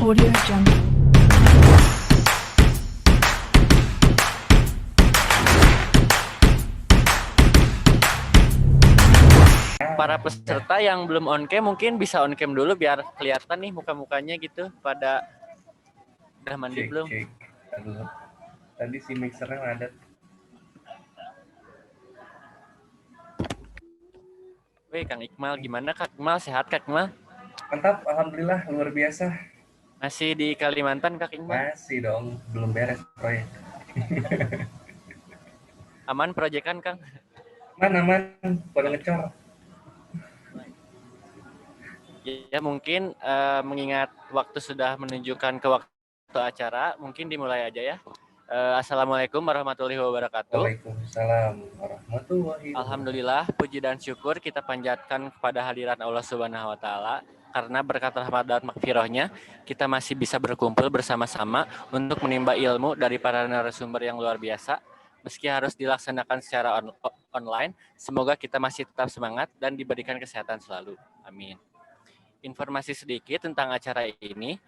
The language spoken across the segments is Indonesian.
Audio Jungle. Para peserta yang belum on cam mungkin bisa on cam dulu biar kelihatan nih muka-mukanya gitu. Pada udah mandi belum? Cek. Aduh. Tadi si mixernya ada. Wih, Kang Iqmal gimana Kak Iqmal? Sehat Kak Iqmal? Mantap, alhamdulillah luar biasa. Masih di Kalimantan Kak Iqmal? Masih dong, belum beres proyek. Aman proyekan Kang? Aman, pada ngecor. Ya mungkin mengingat waktu sudah menunjukkan ke waktu acara, mungkin dimulai aja ya. Assalamualaikum warahmatullahi wabarakatuh. Waalaikumsalam warahmatullahi wabarakatuh. Alhamdulillah, puji dan syukur kita panjatkan kepada hadirat Allah Subhanahu wa taala karena berkat rahmat dan makfirahnya kita masih bisa berkumpul bersama-sama untuk menimba ilmu dari para narasumber yang luar biasa. Meski harus dilaksanakan secara online, semoga kita masih tetap semangat dan diberikan kesehatan selalu. Amin. Informasi sedikit tentang acara ini.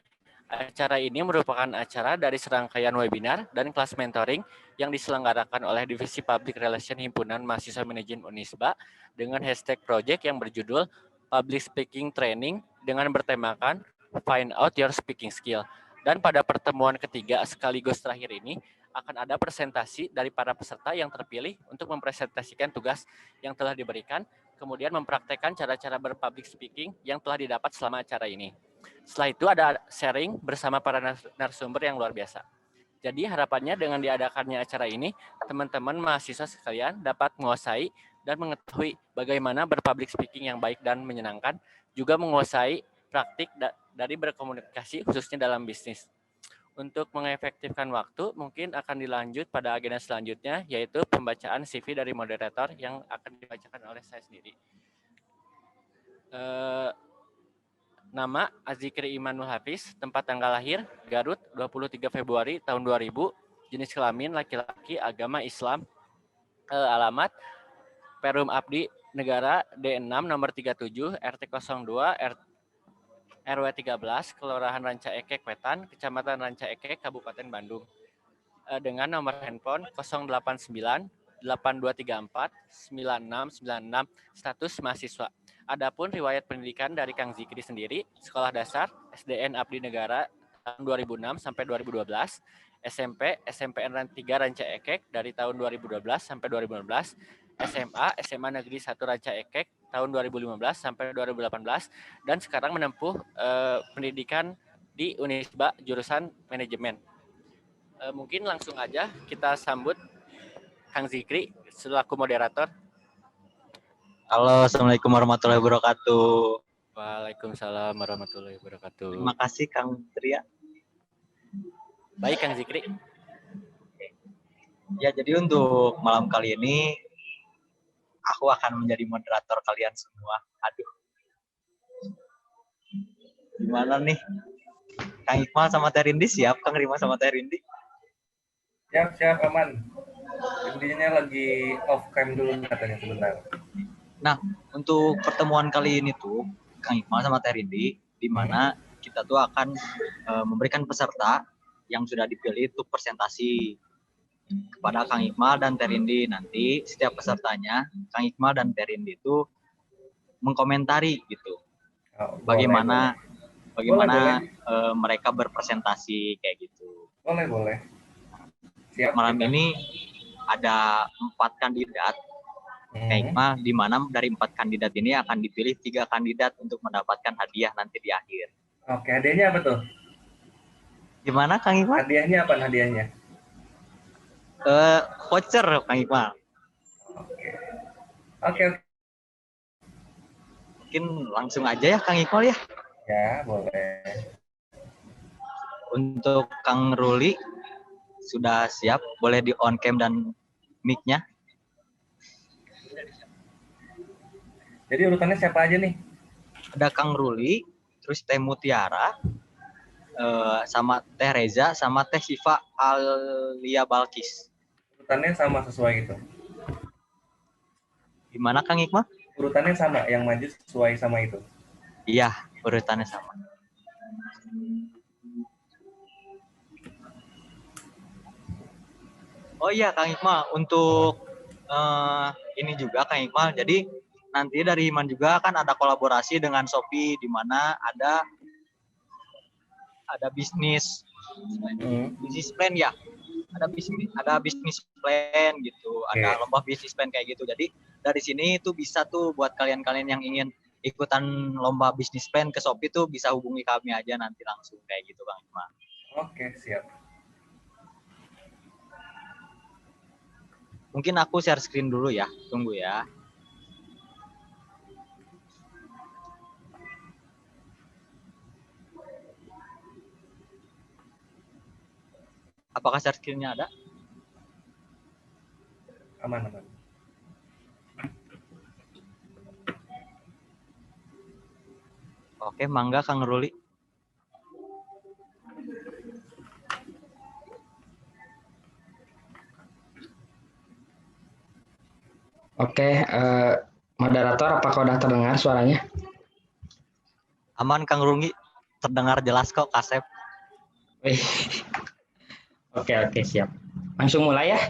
Acara ini merupakan acara dari serangkaian webinar dan kelas mentoring yang diselenggarakan oleh Divisi Public Relations Himpunan Mahasiswa Manajemen Unisba dengan hashtag project yang berjudul Public Speaking Training dengan bertemakan Find Out Your Speaking Skill. Dan pada pertemuan ketiga sekaligus terakhir ini akan ada presentasi dari para peserta yang terpilih untuk mempresentasikan tugas yang telah diberikan, kemudian mempraktekkan cara-cara berpublic speaking yang telah didapat selama acara ini. Setelah itu ada sharing bersama para narasumber yang luar biasa. Jadi harapannya dengan diadakannya acara ini, teman-teman mahasiswa sekalian dapat menguasai dan mengetahui bagaimana berpublic speaking yang baik dan menyenangkan, juga menguasai praktik dari berkomunikasi khususnya dalam bisnis. Untuk mengefektifkan waktu, mungkin akan dilanjut pada agenda selanjutnya, yaitu pembacaan CV dari moderator yang akan dibacakan oleh saya sendiri. Nama Azikri Imanul Hafiz, tempat tanggal lahir Garut 23 Februari tahun 2000, jenis kelamin laki-laki, agama Islam, alamat Perum Abdi Negara D6 nomor 37 RT 02 RW 13 Kelurahan Ranca Ekek Wetan, Kecamatan Ranca Ekek, Kabupaten Bandung, dengan nomor handphone 089 8234 9696, status mahasiswa. Adapun riwayat pendidikan dari Kang Zikri sendiri, sekolah dasar SDN Abdi Negara tahun 2006 sampai 2012, SMP SMPN 3 Ranca Ekek dari tahun 2012 sampai 2015, SMA Negeri 1 Ranca Ekek tahun 2015 sampai 2018, dan sekarang menempuh pendidikan di Unisba jurusan manajemen. Mungkin langsung aja kita sambut Kang Zikri selaku moderator. Halo, Assalamualaikum warahmatullahi wabarakatuh. Waalaikumsalam warahmatullahi wabarakatuh. Terima kasih Kang Tria. Baik Kang Zikri. Ya, jadi untuk malam kali ini aku akan menjadi moderator kalian semua. Aduh. Gimana nih? Kang Iqmal sama Terindi siap? Kang Rima sama Terindi? Siap, aman. Intinya lagi off cam dulu katanya sebentar. Nah, untuk pertemuan kali ini tuh Kang Iqmal sama Terindi, di mana kita tuh akan memberikan peserta yang sudah dipilih untuk presentasi kepada Kang Iqmal dan Terindi. Nanti setiap pesertanya, Kang Iqmal dan Terindi itu mengkomentari gitu, bagaimana mereka berpresentasi kayak gitu. Boleh. Siap. Malam ini ada 4 kandidat. Iqmal, di mana dari 4 kandidat ini akan dipilih 3 kandidat untuk mendapatkan hadiah nanti di akhir. Oke, hadiahnya apa tuh? Gimana Kang Iqmal? Hadiahnya apa hadiahnya? Voucher Kang Iqmal. Oke. Mungkin langsung aja ya Kang Iqmal ya. Ya, boleh. Untuk Kang Ruli sudah siap, boleh di on cam dan mic-nya. Jadi urutannya siapa aja nih? Ada Kang Ruli, terus Teh Mutiara, sama Teh Reza, sama Teh Siva Alia Balkis. Urutannya sama sesuai gitu? Gimana Kang Iqmal? Urutannya sama, yang maju sesuai sama itu? Iya, urutannya sama. Oh iya Kang Iqmal, untuk ini juga Kang Iqmal, jadi nanti dari Iman juga kan ada kolaborasi dengan Shopee di mana ada bisnis plan ya, ada bisnis plan gitu, ada lomba bisnis plan kayak gitu. Jadi dari sini tuh bisa tuh buat kalian-kalian yang ingin ikutan lomba bisnis plan ke Shopee tuh bisa hubungi kami aja nanti langsung kayak gitu Kang Iqmal. Oke, siap. Mungkin aku share screen dulu ya, tunggu ya. Apakah share screen-nya ada? Aman. Oke, mangga Kang Ruli. Oke, moderator, apakah sudah terdengar suaranya? Aman Kang Ruli, terdengar jelas kok Kasep. Oke, siap. Langsung mulai ya.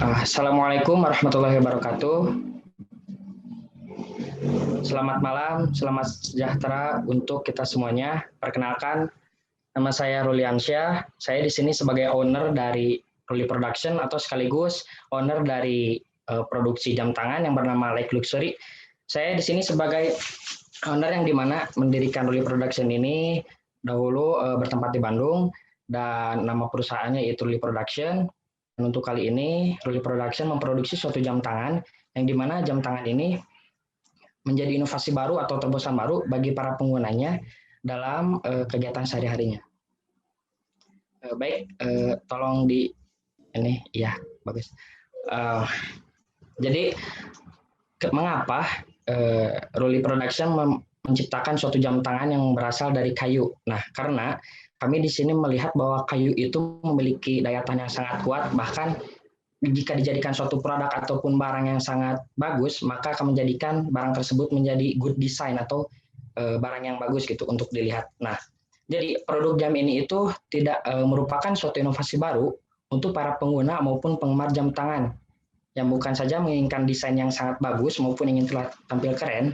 Assalamualaikum warahmatullahi wabarakatuh. Selamat malam, selamat sejahtera untuk kita semuanya. Perkenalkan, nama saya Ruli Ansyah. Saya di sini sebagai owner dari Ruli Production atau sekaligus owner dari produksi jam tangan yang bernama Like Luxury. Saya di sini sebagai owner yang dimana mendirikan Ruli Production ini dahulu bertempat di Bandung dan nama perusahaannya yaitu Ruli Production. Dan untuk kali ini Ruli Production memproduksi suatu jam tangan yang dimana jam tangan ini menjadi inovasi baru atau terobosan baru bagi para penggunanya dalam kegiatan sehari-harinya. Baik, tolong di ini ya bagus. Jadi mengapa Ruli Production menciptakan suatu jam tangan yang berasal dari kayu? Nah, karena kami di sini melihat bahwa kayu itu memiliki daya tahan yang sangat kuat, bahkan jika dijadikan suatu produk ataupun barang yang sangat bagus, maka akan menjadikan barang tersebut menjadi good design atau barang yang bagus gitu untuk dilihat. Nah, jadi produk jam ini itu tidak merupakan suatu inovasi baru untuk para pengguna maupun penggemar jam tangan yang bukan saja menginginkan desain yang sangat bagus maupun ingin tampil keren,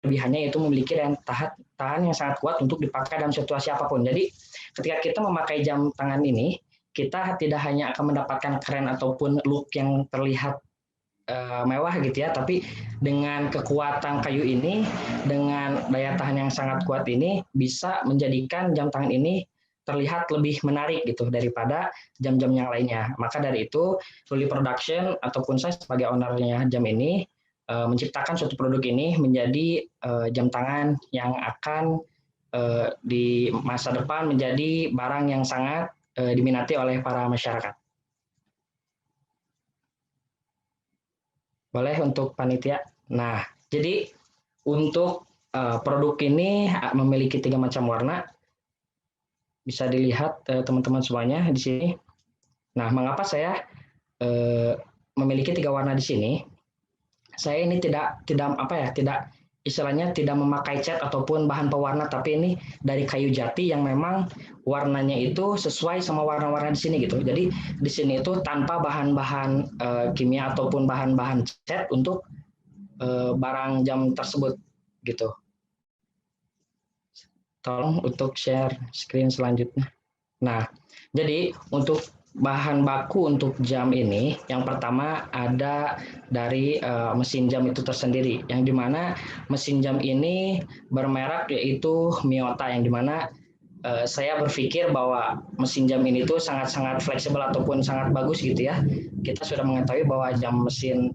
kelebihannya yaitu memiliki daya tahan yang sangat kuat untuk dipakai dalam situasi apapun. Jadi ketika kita memakai jam tangan ini, kita tidak hanya akan mendapatkan keren ataupun look yang terlihat mewah gitu ya, tapi dengan kekuatan kayu ini, dengan daya tahan yang sangat kuat ini, bisa menjadikan jam tangan ini terlihat lebih menarik gitu daripada jam-jam yang lainnya. Maka dari itu, Ruli Production ataupun saya sebagai ownernya jam ini menciptakan suatu produk ini menjadi jam tangan yang akan di masa depan menjadi barang yang sangat diminati oleh para masyarakat. Boleh untuk panitia. Nah, jadi untuk produk ini memiliki 3 macam warna. Bisa dilihat teman-teman semuanya di sini. Nah, mengapa saya memiliki 3 warna di sini? Saya ini tidak istilahnya tidak memakai cat ataupun bahan pewarna, tapi ini dari kayu jati yang memang warnanya itu sesuai sama warna-warna di sini gitu. Jadi di sini itu tanpa bahan-bahan kimia ataupun bahan-bahan cat untuk barang jam tersebut gitu. Tolong untuk share screen selanjutnya. Nah, jadi untuk bahan baku untuk jam ini, yang pertama ada dari mesin jam itu tersendiri, yang dimana mesin jam ini bermerek yaitu Miyota, yang dimana saya berpikir bahwa mesin jam ini tuh sangat-sangat fleksibel ataupun sangat bagus gitu ya. Kita sudah mengetahui bahwa jam mesin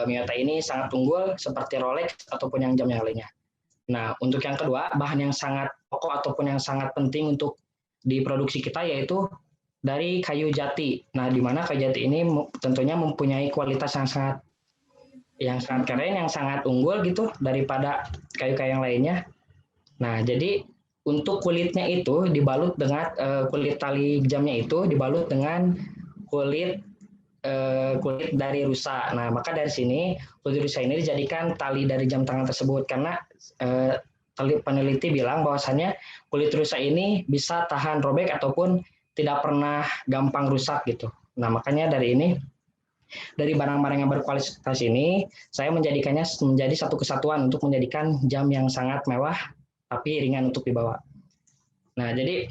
Miyota ini sangat unggul seperti Rolex ataupun yang jam yang lainnya. Nah, untuk yang kedua, bahan yang sangat pokok ataupun yang sangat penting untuk diproduksi kita yaitu dari kayu jati. Nah, di mana kayu jati ini tentunya mempunyai kualitas yang sangat keren, yang sangat unggul gitu daripada kayu-kayu yang lainnya. Nah, jadi untuk kulitnya itu dibalut dengan kulit tali jamnya itu dibalut dengan kulit kulit dari rusa. Nah, maka dari sini kulit rusa ini dijadikan tali dari jam tangan tersebut karena peneliti bilang bahwasannya kulit rusa ini bisa tahan robek ataupun tidak pernah gampang rusak gitu. Nah, makanya dari barang-barang yang berkualitas ini, saya menjadikannya menjadi satu kesatuan untuk menjadikan jam yang sangat mewah tapi ringan untuk dibawa. Nah, jadi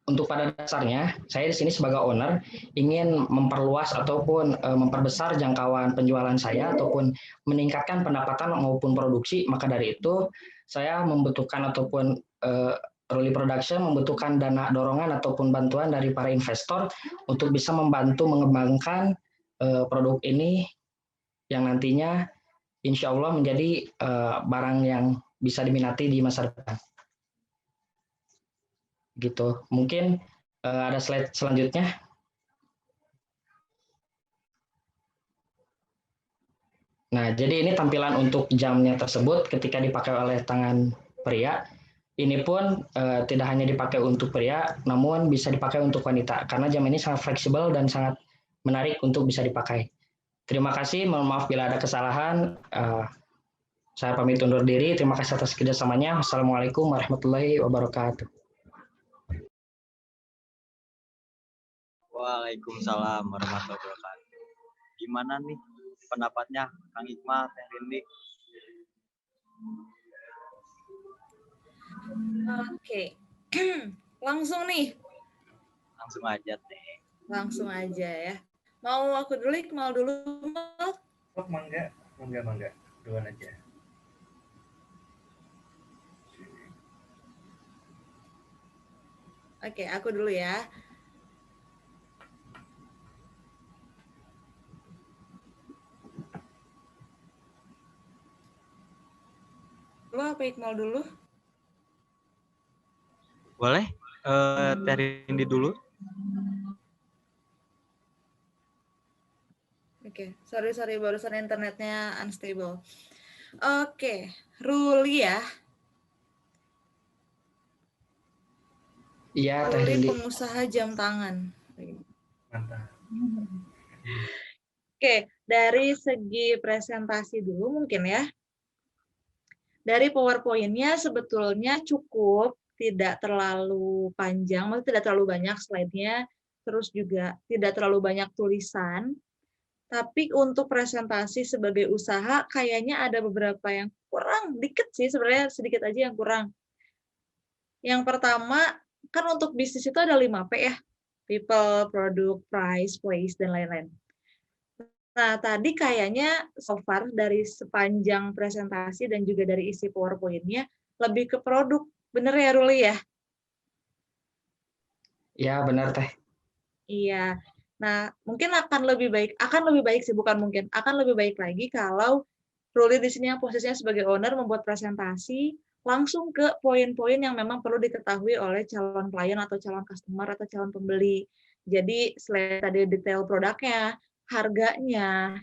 untuk pada dasarnya, saya di sini sebagai owner ingin memperluas ataupun memperbesar jangkauan penjualan saya ataupun meningkatkan pendapatan maupun produksi. Maka dari itu, saya membutuhkan ataupun Ruli Production membutuhkan dana dorongan ataupun bantuan dari para investor untuk bisa membantu mengembangkan produk ini yang nantinya insya Allah menjadi barang yang bisa diminati di masa depan. Gitu. Mungkin ada slide selanjutnya. Nah, jadi ini tampilan untuk jamnya tersebut ketika dipakai oleh tangan pria. Ini pun tidak hanya dipakai untuk pria, namun bisa dipakai untuk wanita karena jam ini sangat fleksibel dan sangat menarik untuk bisa dipakai. Terima kasih, mohon maaf bila ada kesalahan. Saya pamit undur diri. Terima kasih atas kerjasamanya. Wassalamualaikum warahmatullahi wabarakatuh. Waalaikumsalam warahmatullahi wabarakatuh. Gimana nih pendapatnya Kang Hikmah, Teh Rindi? Oke. Langsung nih. Langsung aja Teh. Langsung aja ya. Mau aku dulu, mau dulu, Mal? Oh, mangga. Duluan aja. Oke, aku dulu ya. Lo apa Iqmal dulu? Boleh? Teh Rindi dulu. Oke, sorry barusan internetnya unstable. Oke, Ruli ya. Iya, Teh Ruli Rindi. pengusaha jam tangan. Mantap. Oke, dari segi presentasi dulu mungkin ya. Dari PowerPoint-nya sebetulnya cukup, tidak terlalu panjang, maksudnya tidak terlalu banyak slide-nya, terus juga tidak terlalu banyak tulisan. Tapi untuk presentasi sebagai usaha, kayaknya ada beberapa yang kurang, dikit sih sebenarnya, sedikit aja yang kurang. Yang pertama, kan untuk bisnis itu ada 5P ya, people, product, price, place, dan lain-lain. Nah, tadi kayaknya so far dari sepanjang presentasi dan juga dari isi PowerPoint-nya lebih ke produk. Bener ya, Ruli ya? Ya, benar Teh. Iya. Nah, mungkin akan lebih baik sih, bukan mungkin, akan lebih baik lagi kalau Ruli di sini yang posisinya sebagai owner membuat presentasi langsung ke poin-poin yang memang perlu diketahui oleh calon klien atau calon customer atau calon pembeli. Jadi, selain tadi detail produknya, harganya,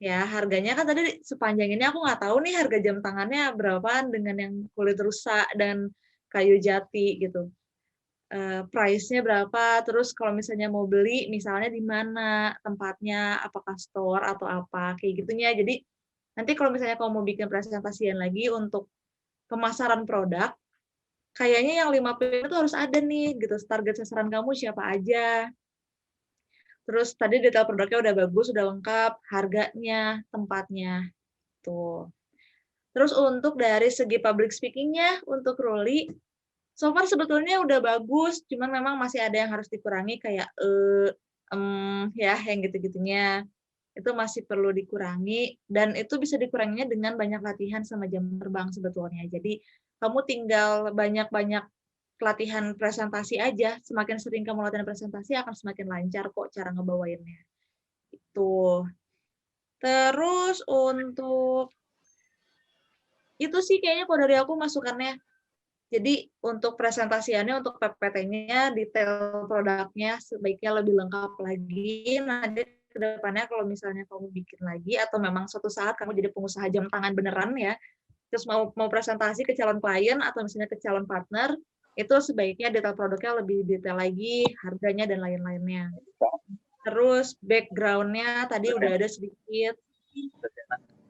ya, harganya kan tadi sepanjang ini aku nggak tahu nih harga jam tangannya berapaan dengan yang kulit rusak dan kayu jati gitu. Price-nya berapa, terus kalau misalnya mau beli, misalnya di mana tempatnya, apakah store atau apa, kayak gitunya. Jadi nanti kalau misalnya kamu mau bikin presentasian lagi untuk pemasaran produk, kayaknya yang 5P itu harus ada nih, gitu. Target sasaran kamu siapa aja. Terus tadi detail produknya udah bagus, udah lengkap, harganya, tempatnya. Tuh. Terus untuk dari segi public speaking-nya, untuk Ruli, so far sebetulnya udah bagus, cuman memang masih ada yang harus dikurangi, kayak ya, yang gitu-gitunya. Itu masih perlu dikurangi, dan itu bisa dikuranginya dengan banyak latihan sama jam terbang sebetulnya. Jadi, kamu tinggal banyak-banyak latihan presentasi aja. Semakin sering kamu latihan presentasi, akan semakin lancar kok cara ngebawainnya. Itu. Terus untuk itu sih kayaknya kalau dari aku masukannya. Jadi untuk presentasiannya, untuk PPT-nya, detail produknya sebaiknya lebih lengkap lagi. Nanti ke depannya kalau misalnya kamu bikin lagi atau memang suatu saat kamu jadi pengusaha jam tangan beneran ya, terus mau presentasi ke calon klien atau misalnya ke calon partner, itu sebaiknya detail produknya lebih detail lagi, harganya dan lain-lainnya. Terus background-nya tadi udah ada sedikit,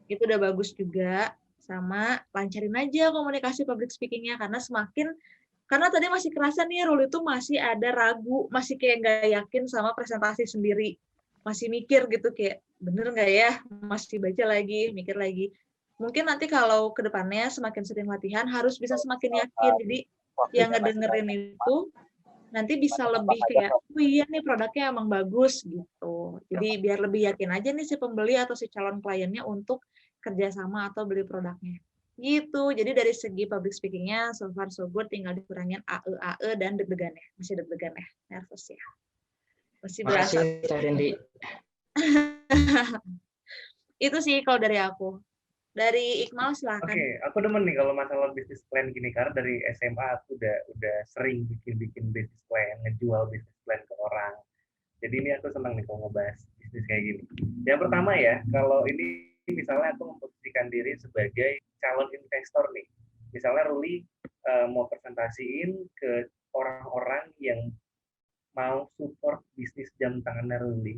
itu udah bagus juga. Sama lancarin aja komunikasi public speaking-nya, karena tadi masih kerasa nih Ruli itu masih ada ragu, masih kayak nggak yakin sama presentasi sendiri, masih mikir gitu kayak bener nggak ya, masih baca lagi, mikir lagi. Mungkin nanti kalau ke depannya semakin sering latihan harus bisa semakin yakin, jadi yang ngedengerin itu nanti bisa lebih kayak, oh iya nih produknya emang bagus gitu. Jadi biar lebih yakin aja nih si pembeli atau si calon kliennya untuk kerjasama atau beli produknya. Gitu. Jadi dari segi public speaking-nya so far so good, tinggal dikurangin AE dan deg-degannya. Masih deg-degan ya, nervous ya. Masih berasa. Makasih Teh Rindi. Itu sih kalau dari aku. Dari Iqmal silakan. Oke, aku demen nih kalau masalah bisnis plan gini, karena dari SMA aku udah sering bikin bisnis plan, ngejual bisnis plan ke orang. Jadi ini aku senang nih kalau ngebahas bisnis kayak gini. Yang pertama ya, kalau ini misalnya aku memposisikan diri sebagai calon investor nih. Misalnya Ruli mau presentasiin ke orang-orang yang mau support bisnis jam tangannya Ruli.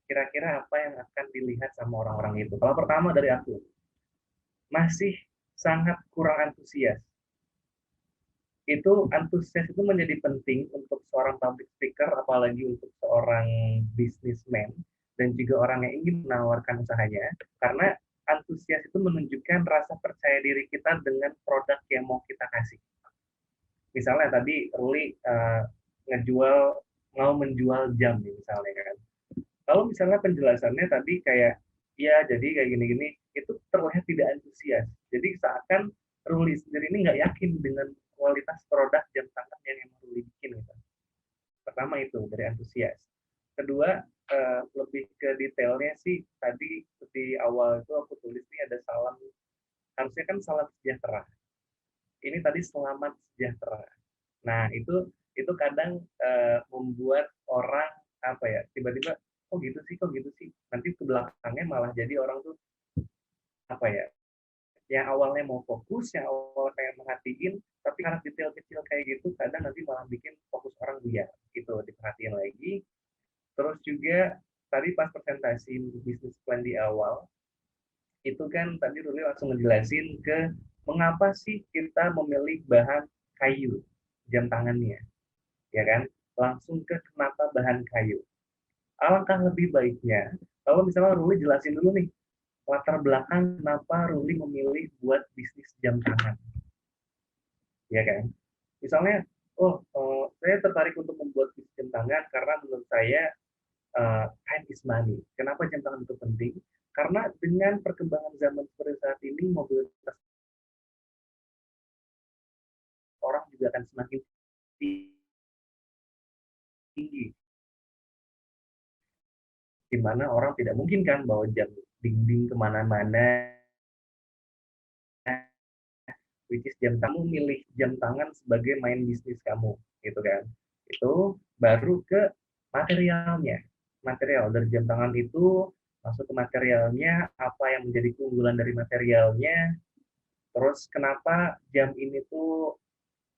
Kira-kira apa yang akan dilihat sama orang-orang itu? Kalau pertama dari aku, masih sangat kurang antusias. Antusias itu menjadi penting untuk seorang public speaker, apalagi untuk seorang businessman dan juga orang yang ingin menawarkan usahanya, karena antusias itu menunjukkan rasa percaya diri kita dengan produk yang mau kita kasih. Misalnya tadi Ruli mau menjual jam nih misalnya kan. Kalau misalnya penjelasannya tadi kayak ya jadi kayak gini-gini, itu terlihat tidak antusias. Jadi seakan Ruli sendiri ini nggak yakin dengan kualitas produk jam tangan yang Ruli bikin gitu. Pertama itu dari antusias. Kedua lebih ke detailnya sih, tadi di awal itu aku tulis nih ada salam, harusnya kan salam sejahtera. Ini tadi selamat sejahtera. Nah itu kadang membuat orang apa ya, tiba-tiba kok gitu sih, nanti ke belakangnya malah jadi orang tuh apa ya, yang awalnya mau fokus, yang awalnya kayak merhatiin, tapi karena detail kecil kayak gitu kadang nanti malah bikin fokus orang buyar gitu, diperhatiin lagi. Terus juga tadi pas presentasi bisnis plan di awal itu kan tadi Ruli langsung ngejelasin ke mengapa sih kita memilih bahan kayu jam tangannya, ya kan, langsung ke kenapa bahan kayu. Alangkah lebih baiknya kalau misalnya Ruli jelasin dulu nih latar belakang kenapa Ruli memilih buat bisnis jam tangan, ya kan. Misalnya, saya tertarik untuk membuat bisnis jam tangan karena menurut saya time is money. Kenapa jam tangan itu penting? Karena dengan perkembangan zaman seperti saat ini, mobilitas orang juga akan semakin tinggi, di mana orang tidak mungkin kan bawa jam dinding kemana-mana, which is jam tangan, milih jam tangan sebagai main bisnis kamu, gitu kan. Itu baru ke materialnya. Material dari jam tangan itu masuk ke materialnya, apa yang menjadi keunggulan dari materialnya, terus kenapa jam ini tuh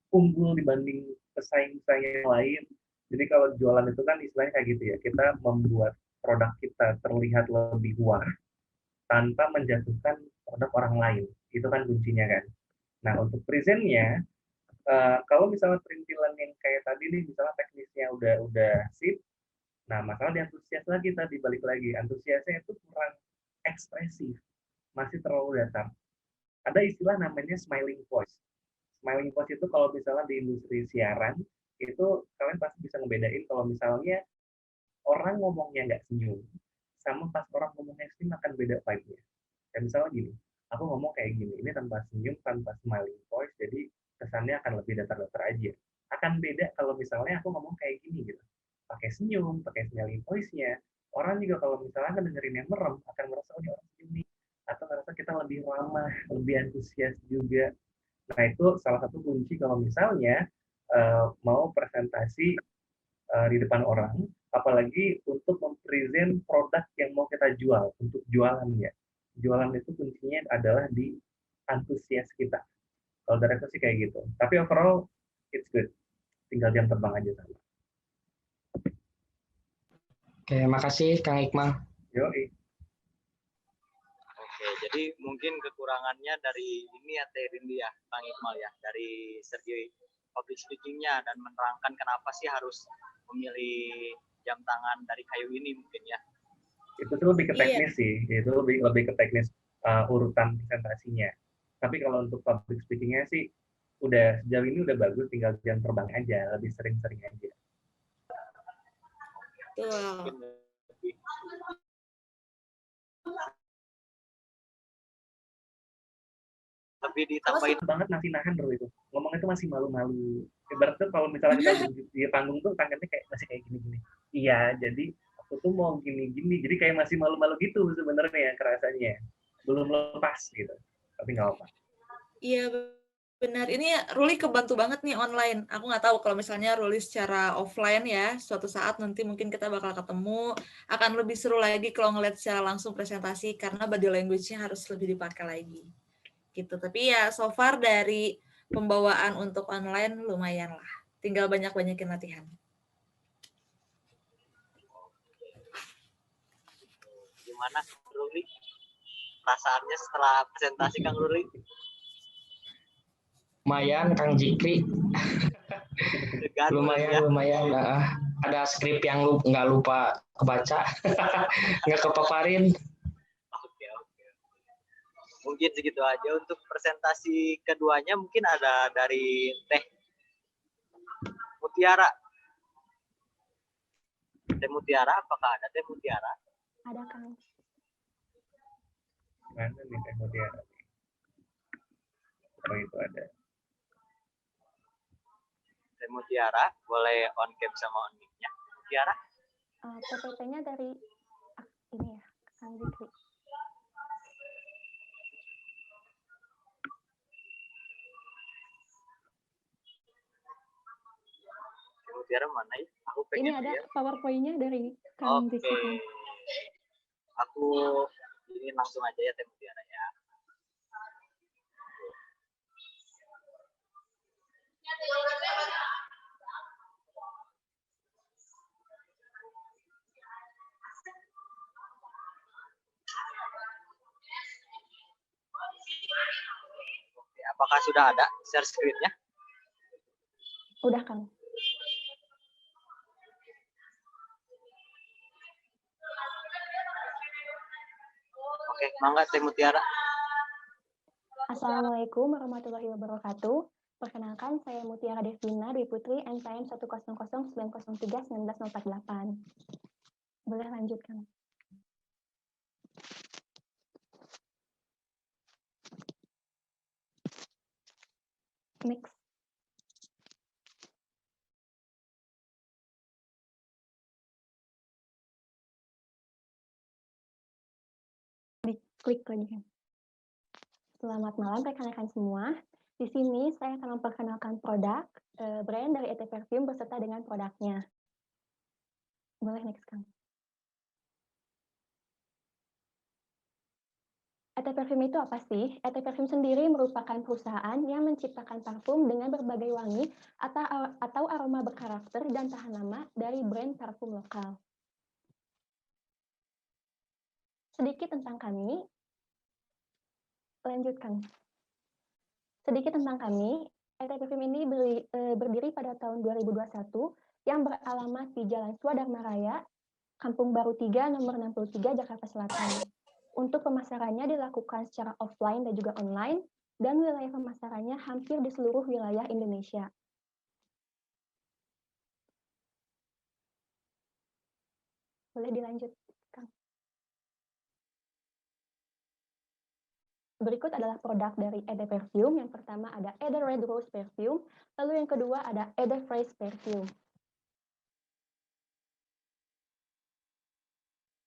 unggul dibanding pesaing-pesaing yang lain. Jadi kalau jualan itu kan istilahnya kayak gitu ya, kita membuat produk kita terlihat lebih wah tanpa menjatuhkan produk orang lain. Itu kan kuncinya kan. Nah untuk presentnya, kalau misalnya perintilan yang kayak tadi nih, misalnya teknisnya udah sip, nah masalah di antusias lagi tadi, balik lagi, antusiasnya itu kurang ekspresif, masih terlalu datar. Ada istilah namanya smiling voice. Smiling voice itu kalau misalnya di industri siaran, itu kalian pasti bisa ngebedain kalau misalnya orang ngomongnya nggak senyum, sama pas orang ngomongnya senyum akan beda vibe-nya. Ya misalnya gini, aku ngomong kayak gini, ini tanpa senyum, tanpa smiling voice, jadi kesannya akan lebih datar-datar aja. Akan beda kalau misalnya aku ngomong kayak gini gitu, pakai senyum, pakai smiling voice-nya. Orang juga kalau misalnya dengerin yang merem, akan merasa, oh ini orang senyum nih. Atau merasa kita lebih ramah, lebih antusias juga. Nah itu salah satu kunci kalau misalnya mau presentasi di depan orang, apalagi untuk mempresent produk yang mau kita jual, untuk jualannya. Jualan itu kuncinya adalah di antusias kita. Kalau dari aku sih kayak gitu. Tapi overall it's good. Tinggal jam terbang aja sama. Oke, makasih Kang Iqmal. Yoi. Oke, jadi mungkin kekurangannya dari ini ya Teh Rindi ya, Kang Iqmal ya, dari segi public speaking-nya dan menerangkan kenapa sih harus memilih jam tangan dari kayu ini mungkin ya. Itu tuh lebih ke teknis sih, itu lebih ke teknis urutan presentasinya. Tapi kalau untuk public speaking-nya sih udah sejauh ini udah bagus, tinggal jam terbang aja, lebih sering-sering aja. Betul. Tapi ditambahin banget masih nahan bro itu. Ngomong itu masih malu-malu. Ibaratnya kalau misalnya kita di panggung tuh tangannya kayak masih kayak gini-gini. Iya, jadi aku tuh mau gini-gini. Jadi kayak masih malu-malu gitu sebenarnya kerasanya. Belum lepas gitu. Tapi nggak apa. Iya benar. Ini Ruli kebantu banget nih online. Aku nggak tahu kalau misalnya Ruli secara offline ya, suatu saat nanti mungkin kita bakal ketemu. Akan lebih seru lagi kalau ngeliat secara langsung presentasi karena body language-nya harus lebih dipakai lagi. Gitu. Tapi ya so far dari pembawaan untuk online lumayan lah. Tinggal banyak-banyakin latihan. gimana Ruli? Perasaannya setelah presentasi Kang Ruli? Lumayan Kang Jikri. lumayan. Ada skrip yang nggak lupa kebaca, nggak kepaparin. Oke. Mungkin segitu aja untuk presentasi keduanya. Mungkin ada dari Teh Mutiara. Teh Mutiara, apakah ada Teh Mutiara? Ada Kang. Mana nih Teh Mutiara? Oh itu ada. Teh Mutiara, boleh on cam sama on mic-nya. Mutiara? PPT-nya dari ini ya, Kang Zikri. Teh Mutiara mana ya? Aku pengen ini ada lihat. PowerPoint-nya dari Kang Zikri. Oke. Aku ini langsung aja ya Teh Mutiara ya. Oke, apakah sudah ada share screen-nya? Udah Kang. Oke, mangga Teh Mutiara. Assalamualaikum warahmatullahi wabarakatuh. Perkenalkan, saya Mutiara Devina Dwi Putri NPM 1009039031948. Boleh lanjutkan. Next. Diklik lagi kan. Selamat malam rekan-rekan semua. Di sini saya akan memperkenalkan produk brand dari ET Perfume beserta dengan produknya. Boleh next Kang. ET Perfume itu apa sih? ET Perfume sendiri merupakan perusahaan yang menciptakan parfum dengan berbagai wangi atau aroma berkarakter dan tahan lama dari brand parfum lokal. Sedikit tentang kami. Lanjutkan. Sedikit tentang kami. ET Perfume ini berdiri pada tahun 2021 yang beralamat di Jalan Swadharma Raya, Kampung Baru 3, nomor 63, Jakarta Selatan. Untuk pemasarannya dilakukan secara offline dan juga online, dan wilayah pemasarannya hampir di seluruh wilayah Indonesia. Boleh dilanjutkan. Berikut adalah produk dari ET Perfume. Yang pertama ada ET Red Rose Perfume, lalu yang kedua ada ET Fresh Perfume.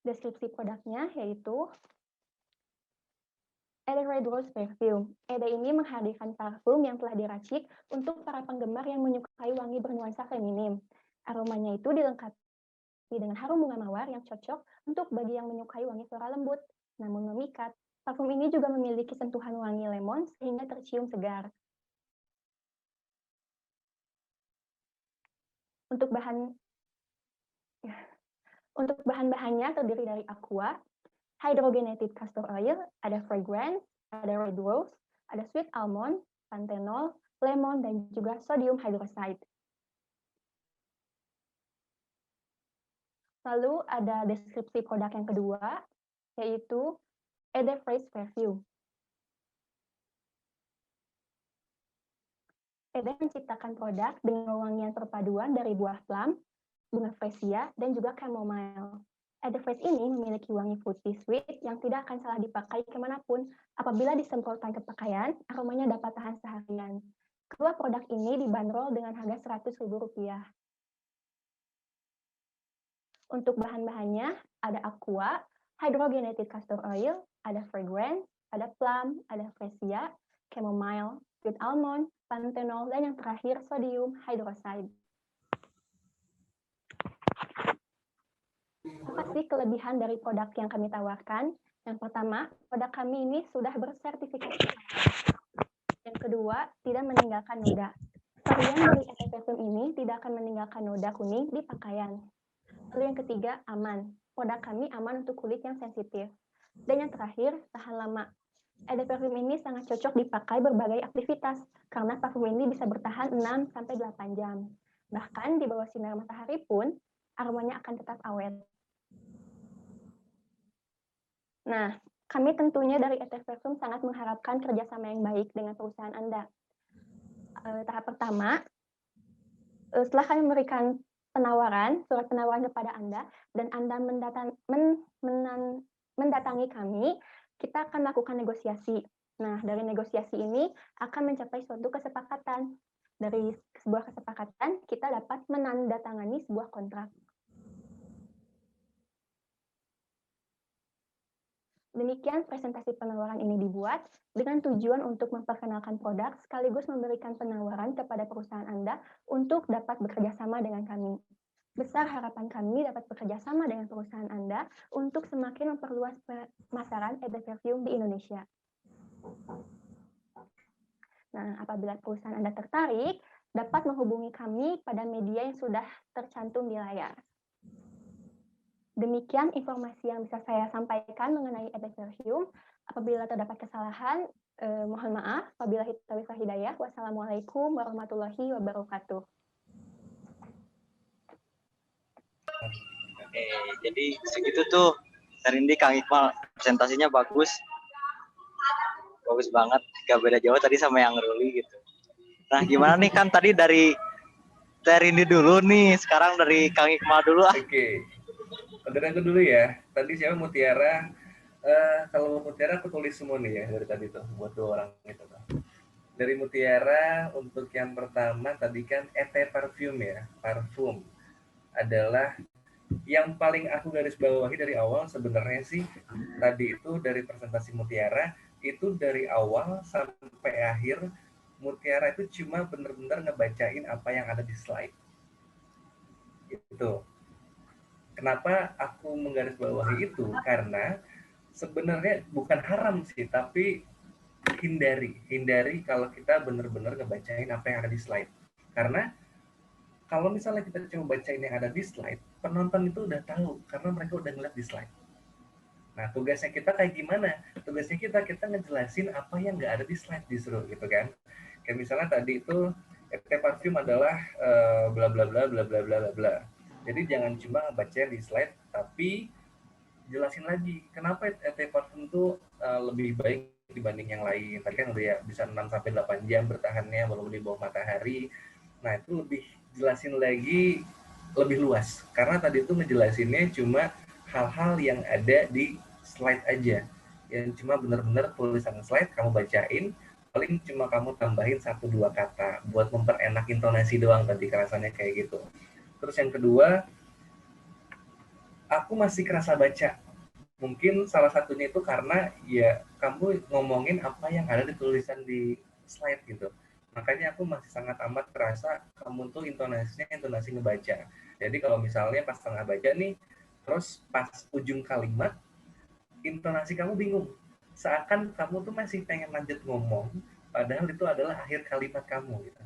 Deskripsi produknya yaitu ET Red Rose Perfume. ET ini menghadirkan parfum yang telah diracik untuk para penggemar yang menyukai wangi bernuansa feminim. Aromanya itu dilengkapi dengan harum bunga mawar yang cocok untuk bagi yang menyukai wangi floral lembut, namun memikat, Parfum ini juga memiliki sentuhan wangi lemon sehingga tercium segar. Untuk bahan-bahannya terdiri dari aqua, hydrogenated castor oil, ada fragrance, ada red rose, ada sweet almond, panthenol, lemon, dan juga sodium hydroxide. Lalu ada deskripsi produk yang kedua, yaitu Edelweiss Perfume. Ede menciptakan produk dengan wangian perpaduan dari buah plum, bunga fresia, dan juga chamomile. Edelweiss ini memiliki wangi fruity sweet yang tidak akan salah dipakai kemanapun. Apabila disemprotkan ke pakaian, aromanya dapat tahan seharian. Kedua produk ini dibanderol dengan harga Rp100.000. Untuk bahan-bahannya, ada aqua, hydrogenated castor oil, ada fragrance, ada plum, ada fresia, chamomile, sweet almond, panthenol, dan yang terakhir sodium hydroxide. Apa sih kelebihan dari produk yang kami tawarkan? Yang pertama, produk kami ini sudah bersertifikasi. Yang kedua, tidak meninggalkan noda. Varian dari ET Perfume ini tidak akan meninggalkan noda kuning di pakaian. Lalu yang ketiga, aman. Produk kami aman untuk kulit yang sensitif. Dan yang terakhir, tahan lama. ET Perfume ini sangat cocok dipakai berbagai aktivitas, karena parfum ini bisa bertahan 6-8 jam. Bahkan di bawah sinar matahari pun, aromanya akan tetap awet. Nah, kami tentunya dari ET Perfume sangat mengharapkan kerjasama yang baik dengan perusahaan Anda. Tahap pertama, setelah kami memberikan surat penawaran kepada Anda, dan Anda mendatangi kami, kita akan melakukan negosiasi. Nah, dari negosiasi ini akan mencapai suatu kesepakatan. Dari sebuah kesepakatan, kita dapat menandatangani sebuah kontrak. Demikian presentasi penawaran ini dibuat dengan tujuan untuk memperkenalkan produk sekaligus memberikan penawaran kepada perusahaan Anda untuk dapat bekerja sama dengan kami. Besar harapan kami dapat bekerja sama dengan perusahaan Anda untuk semakin memperluas pemasaran ET Perfume di Indonesia. Nah, apabila perusahaan Anda tertarik, dapat menghubungi kami pada media yang sudah tercantum di layar. Demikian informasi yang bisa saya sampaikan mengenai ET Perfume. Apabila terdapat kesalahan, mohon maaf. Wabillahi taufiq wal hidayah. Wassalamualaikum warahmatullahi wabarakatuh. Oke, jadi segitu tuh. Rindi, Kang Iqbal, presentasinya bagus. Bagus banget. Gak beda jauh tadi sama yang Ruli gitu. Nah, gimana nih, kan tadi dari Rindi dulu nih. Sekarang dari Kang Iqbal dulu. Oke. Dari aku dulu ya. Tadi siapa Mutiara? Kalau Mutiara aku tulis semua nih ya dari tadi tuh buat 2 orang itu tuh. Dari Mutiara untuk yang pertama tadi kan ET Perfume ya. Parfum adalah yang paling aku garis bawahi dari awal sebenarnya sih. Tadi itu dari presentasi Mutiara itu dari awal sampai akhir Mutiara itu cuma benar-benar ngebacain apa yang ada di slide. Itu. Kenapa aku menggarisbawahi itu? Karena sebenarnya bukan haram sih, tapi hindari kalau kita benar-benar ngebacain apa yang ada di slide. Karena kalau misalnya kita cuma bacain yang ada di slide, penonton itu udah tahu karena mereka udah ngeliat di slide. Nah, tugasnya kita kayak gimana? Tugasnya kita ngejelasin apa yang nggak ada di slide disuruh gitu kan. Kayak misalnya tadi itu ET Parfum adalah bla bla bla bla bla bla bla. Jadi jangan cuma baca di slide, tapi jelasin lagi kenapa ET Parfum itu lebih baik dibanding yang lain. Tadi kan udah ya bisa 6-8 jam bertahannya walaupun di bawah matahari. Nah, itu lebih jelasin lagi lebih luas. Karena tadi itu ngejelasinnya cuma hal-hal yang ada di slide aja. Yang cuma benar-benar tulisan slide kamu bacain, paling cuma kamu tambahin 1-2 kata buat memperenak intonasi doang tadi kerasannya kayak gitu. Terus yang kedua, aku masih kerasa baca. Mungkin salah satunya itu karena ya kamu ngomongin apa yang ada di tulisan di slide gitu. Makanya aku masih sangat amat kerasa kamu tuh intonasi ngebaca. Jadi kalau misalnya pas tengah baca nih, terus pas ujung kalimat, intonasi kamu bingung. seakan kamu tuh masih pengen lanjut ngomong, padahal itu adalah akhir kalimat kamu gitu.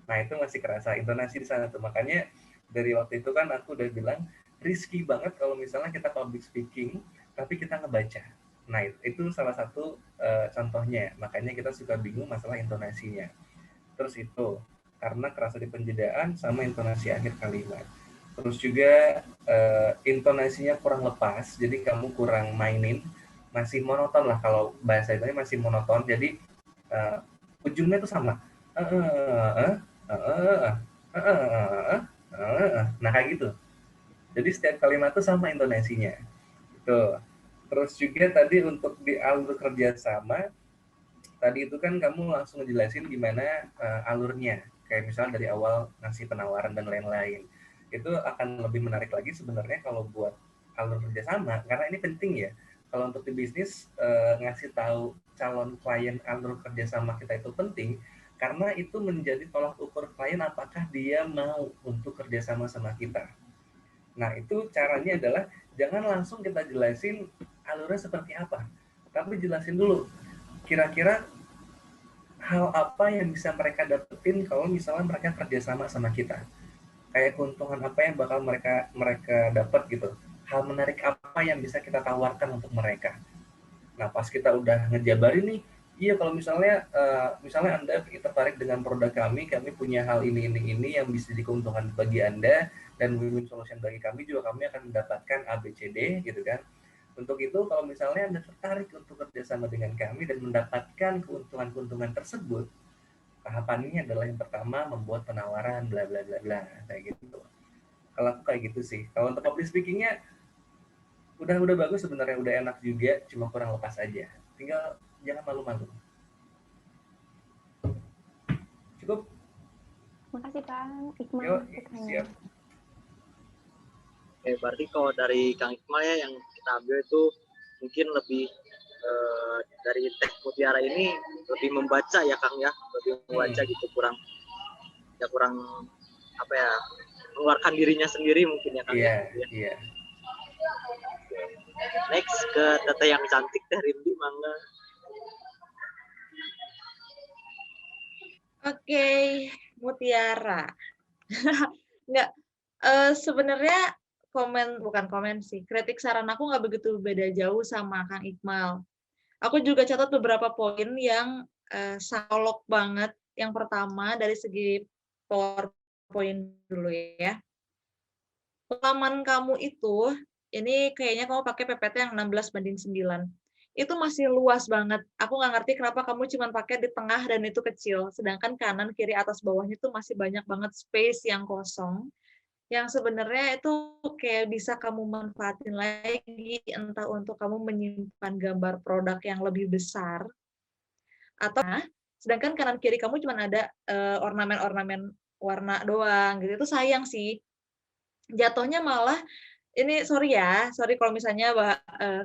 Nah itu masih kerasa intonasi di sana tuh. Makanya dari waktu itu kan aku udah bilang risky banget kalau misalnya kita public speaking tapi kita ngebaca. Nah itu salah satu contohnya. Makanya kita suka bingung masalah intonasinya. Terus itu karena kerasa di penjedaan sama intonasi akhir kalimat. Terus juga intonasinya kurang lepas, jadi kamu kurang mainin, masih monoton lah kalau bahasa itu masih monoton. Jadi ujungnya itu sama. Nah kayak gitu. Jadi setiap kalimat itu sama intonasinya. Tuh. Terus juga tadi untuk di alur kerjasama, tadi itu kan kamu langsung ngejelasin gimana alurnya. Kayak misalnya dari awal ngasih penawaran dan lain-lain. Itu akan lebih menarik lagi sebenarnya kalau buat alur kerjasama, karena ini penting ya. Kalau untuk di bisnis, ngasih tahu calon klien alur kerjasama kita itu penting, karena itu menjadi tolak ukur klien apakah dia mau untuk kerjasama sama kita. Nah, itu caranya adalah jangan langsung kita jelasin alurnya seperti apa, tapi jelasin dulu kira-kira hal apa yang bisa mereka dapetin kalau misalnya mereka kerjasama sama kita. Kayak keuntungan apa yang bakal mereka dapat gitu. Hal menarik apa yang bisa kita tawarkan untuk mereka. Nah, pas kita udah ngejabarin nih, iya kalau misalnya misalnya Anda tertarik dengan produk kami punya hal ini yang bisa dikeuntungan bagi Anda, dan win-win solution bagi kami juga, kami akan mendapatkan ABCD gitu kan. Untuk itu kalau misalnya Anda tertarik untuk kerjasama dengan kami dan mendapatkan keuntungan-keuntungan tersebut, tahapannya adalah yang pertama membuat penawaran bla bla bla bla kayak gitu. Kalau aku kayak gitu sih. Kalau untuk public speakingnya udah bagus sebenarnya, udah enak juga, cuma kurang lepas aja. Tinggal jangan malu-malu. Cukup? Makasih Kang Iqmal. Yuk, siap. Oke, berarti kalau dari Kang Iqmal ya yang kita ambil itu mungkin lebih dari Tech Mutiara ini lebih membaca ya Kang ya, lebih membaca gitu, kurang apa ya, mengeluarkan dirinya sendiri mungkin ya Kang. Iya. Next ke Tete yang cantik deh, Rindy, mangga. Oke, Mutiara. Nggak, sebenarnya bukan komen sih, kritik saran aku nggak begitu beda jauh sama Kang Iqmal. Aku juga catat beberapa poin yang salok banget. Yang pertama dari segi PowerPoint dulu ya. Halaman kamu itu, ini kayaknya kamu pakai PPT yang 16:9. Itu masih luas banget. Aku nggak ngerti kenapa kamu cuma pakai di tengah dan itu kecil. Sedangkan kanan, kiri, atas, bawahnya itu masih banyak banget space yang kosong. Yang sebenarnya itu kayak bisa kamu manfaatin lagi, entah untuk kamu menyimpan gambar produk yang lebih besar, atau sedangkan kanan kiri kamu cuma ada ornamen-ornamen warna doang gitu. Itu sayang sih. Jatuhnya malah ini sorry kalau misalnya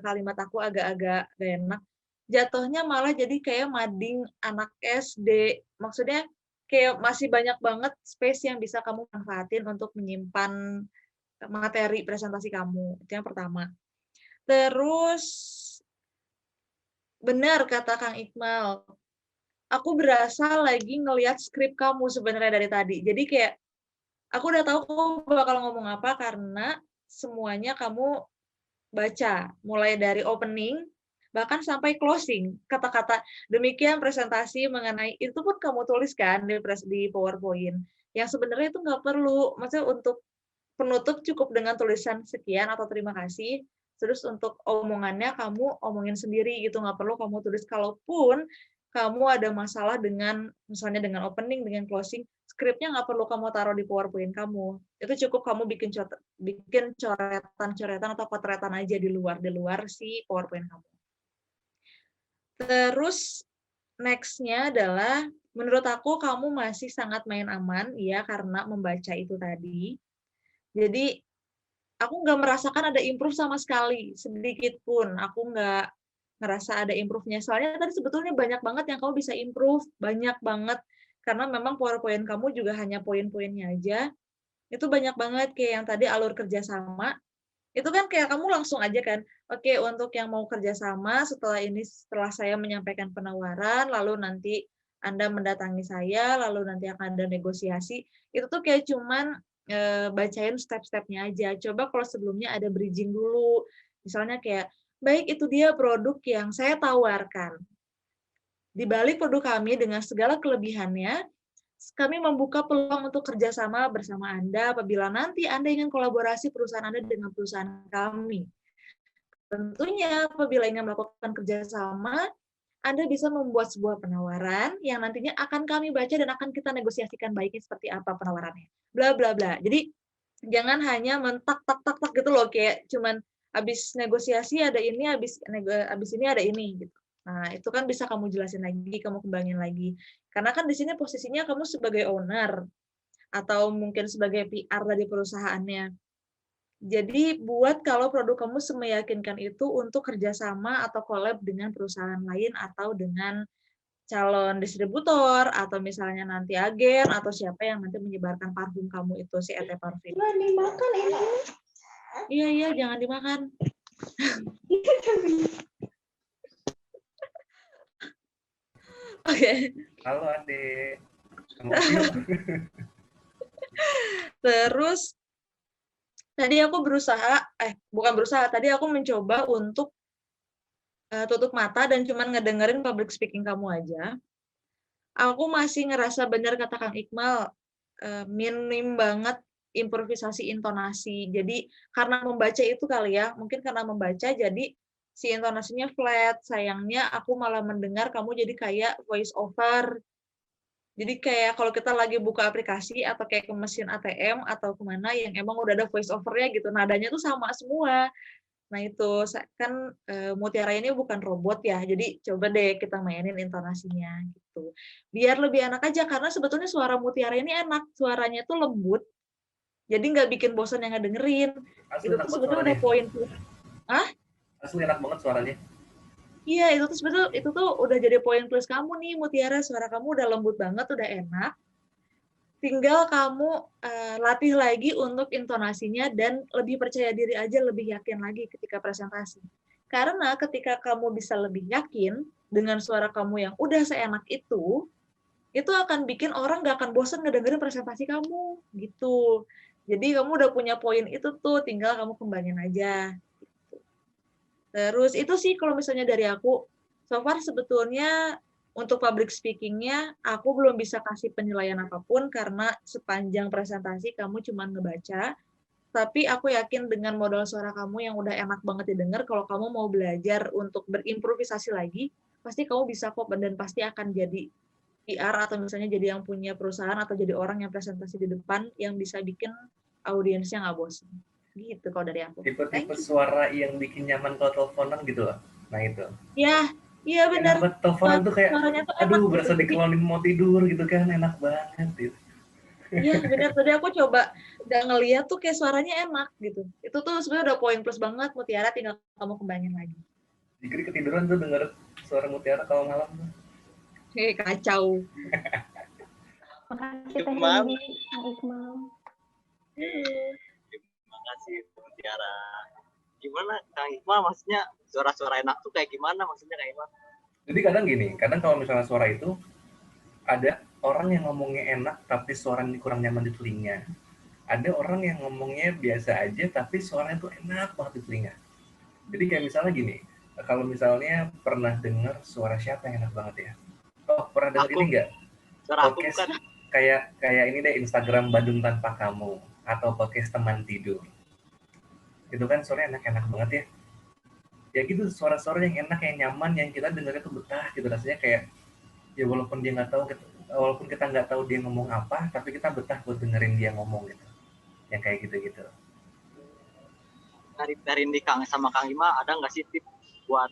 kalimat aku agak-agak gak enak. Jatuhnya malah jadi kayak mading anak SD. Maksudnya kayak masih banyak banget space yang bisa kamu manfaatin untuk menyimpan materi presentasi kamu. Itu yang pertama. Terus benar kata Kang Iqmal. Aku berasa lagi ngelihat skrip kamu sebenarnya dari tadi. Jadi kayak aku udah tahu kamu bakal ngomong apa karena semuanya kamu baca, mulai dari opening bahkan sampai closing. Kata-kata demikian presentasi mengenai itu pun kamu tuliskan di PowerPoint. Yang sebenarnya itu nggak perlu, maksudnya untuk penutup cukup dengan tulisan sekian atau terima kasih. Terus untuk omongannya kamu omongin sendiri gitu, nggak perlu kamu tulis. Kalaupun kamu ada masalah dengan misalnya dengan opening, dengan closing, skripnya nggak perlu kamu taruh di PowerPoint kamu. Itu cukup kamu bikin coretan-coretan atau potretan aja di luar si PowerPoint kamu. Terus next-nya adalah menurut aku kamu masih sangat main aman ya karena membaca itu tadi. Jadi aku nggak merasakan ada improve sama sekali, sedikit pun. Aku nggak ngerasa ada improve-nya. Soalnya tadi sebetulnya banyak banget yang kamu bisa improve, banyak banget. Karena memang PowerPoint kamu juga hanya poin-poinnya aja. Itu banyak banget kayak yang tadi alur kerjasama. Itu kan kayak kamu langsung aja kan, oke untuk yang mau kerjasama setelah saya menyampaikan penawaran, lalu nanti Anda mendatangi saya, lalu nanti akan ada negosiasi, itu tuh kayak cuman bacain step-stepnya aja. Coba kalau sebelumnya ada bridging dulu, misalnya kayak, baik itu dia produk yang saya tawarkan. Di balik produk kami dengan segala kelebihannya, kami membuka peluang untuk kerjasama bersama Anda apabila nanti Anda ingin kolaborasi perusahaan Anda dengan perusahaan kami. Tentunya apabila ingin melakukan kerjasama, Anda bisa membuat sebuah penawaran yang nantinya akan kami baca dan akan kita negosiasikan baiknya seperti apa penawarannya. Bla bla bla. Jadi jangan hanya mentak tak tak tak gitu loh, kayak cuman habis negosiasi ada ini, habis ini ada ini gitu. Nah, itu kan bisa kamu jelasin lagi, kamu kembangin lagi. Karena kan di sini posisinya kamu sebagai owner atau mungkin sebagai PR dari perusahaannya. Jadi buat kalau produk kamu semeyakinkan itu untuk kerjasama atau collab dengan perusahaan lain atau dengan calon distributor atau misalnya nanti agen atau siapa yang nanti menyebarkan parfum kamu itu si ET Parfum. Jangan dimakan ini. Iya, jangan dimakan. Oke. Halo adik. Terus tadi aku tadi aku mencoba untuk tutup mata dan cuman ngedengerin public speaking kamu aja. Aku masih ngerasa benar kata Kang Iqmal, minim banget improvisasi intonasi. Jadi karena membaca itu kali ya, mungkin karena membaca jadi si intonasinya flat. Sayangnya aku malah mendengar kamu jadi kayak voice over. Jadi kayak kalau kita lagi buka aplikasi atau kayak ke mesin ATM atau kemana yang emang udah ada voice over-nya gitu, nadanya tuh sama semua. Nah itu kan Mutiara ini bukan robot ya, jadi coba deh kita mainin intonasinya gitu. Biar lebih enak aja, karena sebetulnya suara Mutiara ini enak, suaranya tuh lembut, jadi nggak bikin bosan yang ngedengerin. Asli Itu enak tuh banget sebetulnya suaranya. udah poin plus. Asli enak banget suaranya. Iya, itu tuh sebetulnya itu tuh udah jadi poin plus kamu nih Mutiara, suara kamu udah lembut banget, udah enak. Tinggal kamu latih lagi untuk intonasinya dan lebih percaya diri aja, lebih yakin lagi ketika presentasi. Karena ketika kamu bisa lebih yakin dengan suara kamu yang udah seenak itu akan bikin orang gak akan bosan ngedengerin presentasi kamu, gitu. Jadi kamu udah punya poin itu tuh, tinggal kamu kembangin aja. Gitu. Terus itu sih kalau misalnya dari aku, so far sebetulnya untuk public speaking-nya, aku belum bisa kasih penilaian apapun karena sepanjang presentasi kamu cuma ngebaca, tapi aku yakin dengan modal suara kamu yang udah enak banget didengar, kalau kamu mau belajar untuk berimprovisasi lagi, pasti kamu bisa kok dan pasti akan jadi PR atau misalnya jadi yang punya perusahaan atau jadi orang yang presentasi di depan yang bisa bikin audiensnya nggak bosan. Gitu kalau dari aku. Tipe-tipe suara yang bikin nyaman kalau teleponan gitu loh. Nah itu. Ya, iya benar. Enak banget teleponan tuh kayak, suaranya tuh aduh enak berasa gitu. dikelonin mau tidur gitu kan, enak banget gitu. Iya benar, tadi aku coba udah ngeliat tuh kayak suaranya enak gitu. Itu tuh sebenarnya udah poin plus banget Mutiara, tinggal kamu kembangin lagi. Jadi ketiduran tuh denger suara Mutiara kalau malam tuh. Kacau. Makasih Teh Rindi, Kang Iqmal. Terima kasih Mutiara. Gimana Kang Iqmal, maksudnya suara-suara enak tuh kayak gimana maksudnya Kang Iqmal? Jadi kadang gini, kadang kalau misalnya suara itu ada orang yang ngomongnya enak tapi suaranya kurang nyaman di telinga. Ada orang yang ngomongnya biasa aja tapi suaranya tuh enak banget di telinga. Jadi kayak misalnya gini, kalau misalnya pernah dengar suara siapa yang enak banget ya? Oh, pernah dengar ini enggak? Suara aku Podcast bukan. kayak ini deh, Instagram Bandung Tanpa Kamu atau podcast Teman Tidur. Itu kan suaranya enak-enak banget ya. Ya gitu, suara-suara yang enak, yang nyaman, yang kita dengarnya tuh betah gitu, rasanya kayak ya walaupun kita nggak tahu dia ngomong apa, tapi kita betah buat dengerin dia ngomong gitu. Yang kayak gitu-gitu. Dari Kang sama Kang Iqmal ada nggak sih tips buat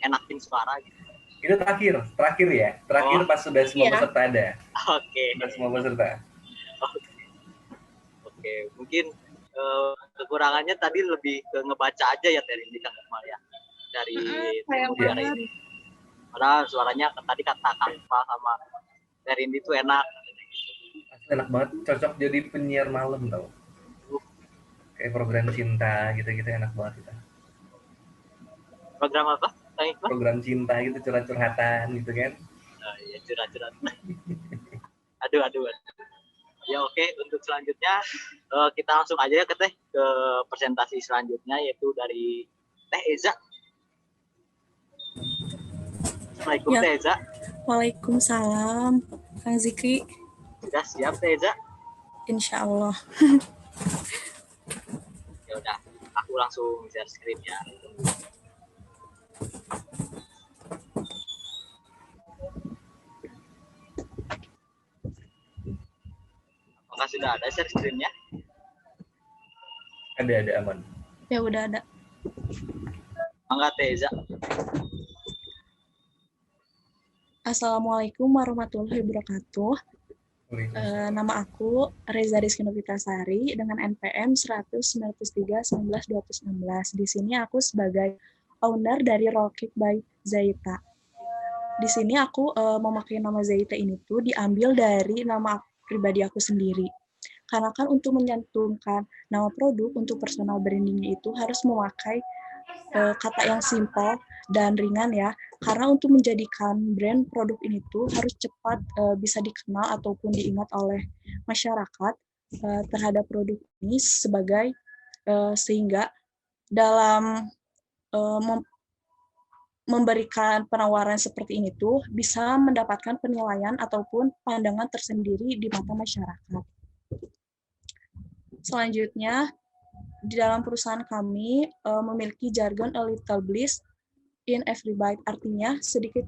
enakin suara gitu? Itu terakhir ya. Terakhir pas sudah semua peserta ada. Oke. Sudah semua peserta. Oke. Mungkin kekurangannya tadi lebih ke ngebaca aja ya dari Kang Iqmal ya. Dari Mutiara ini. Padahal suaranya tadi kata Kang Iqmal sama dari itu enak. Enak banget, cocok jadi penyiar malam tau. Kayak program cinta gitu-gitu enak banget itu. Program apa? Kang Iqbal? Program cinta gitu, curhat-curhatan gitu kan. Oh, iya, curhat-curhat. Aduh. Ya oke, untuk selanjutnya kita langsung aja ya ke presentasi selanjutnya, yaitu dari Teh Eza. Assalamualaikum Ya. Teh Eza. Waalaikumsalam, Kang Zikri. Sudah siap Teh Eza? Insya Allah. Ya udah, aku langsung share screen ya. Apakah sudah ada share screen-nya? Ada aman. Ya udah ada. Mangga Teh Eza. Assalamualaikum warahmatullahi wabarakatuh. Nama aku Reza Rizky Novitasari dengan NPM 193-19-216. Di sini aku sebagai owner dari Roll Cake by Zaita. Di sini aku memakai nama Zaita ini tuh diambil dari nama pribadi aku sendiri. Karena kan untuk menyantumkan nama produk untuk personal brandingnya itu harus memakai kata yang simpel dan ringan ya. Karena untuk menjadikan brand produk ini tuh harus cepat bisa dikenal ataupun diingat oleh masyarakat terhadap produk ini sebagai sehingga dalam memberikan penawaran seperti ini tuh bisa mendapatkan penilaian ataupun pandangan tersendiri di mata masyarakat. Selanjutnya, di dalam perusahaan kami memiliki jargon a little bliss in every bite, artinya sedikit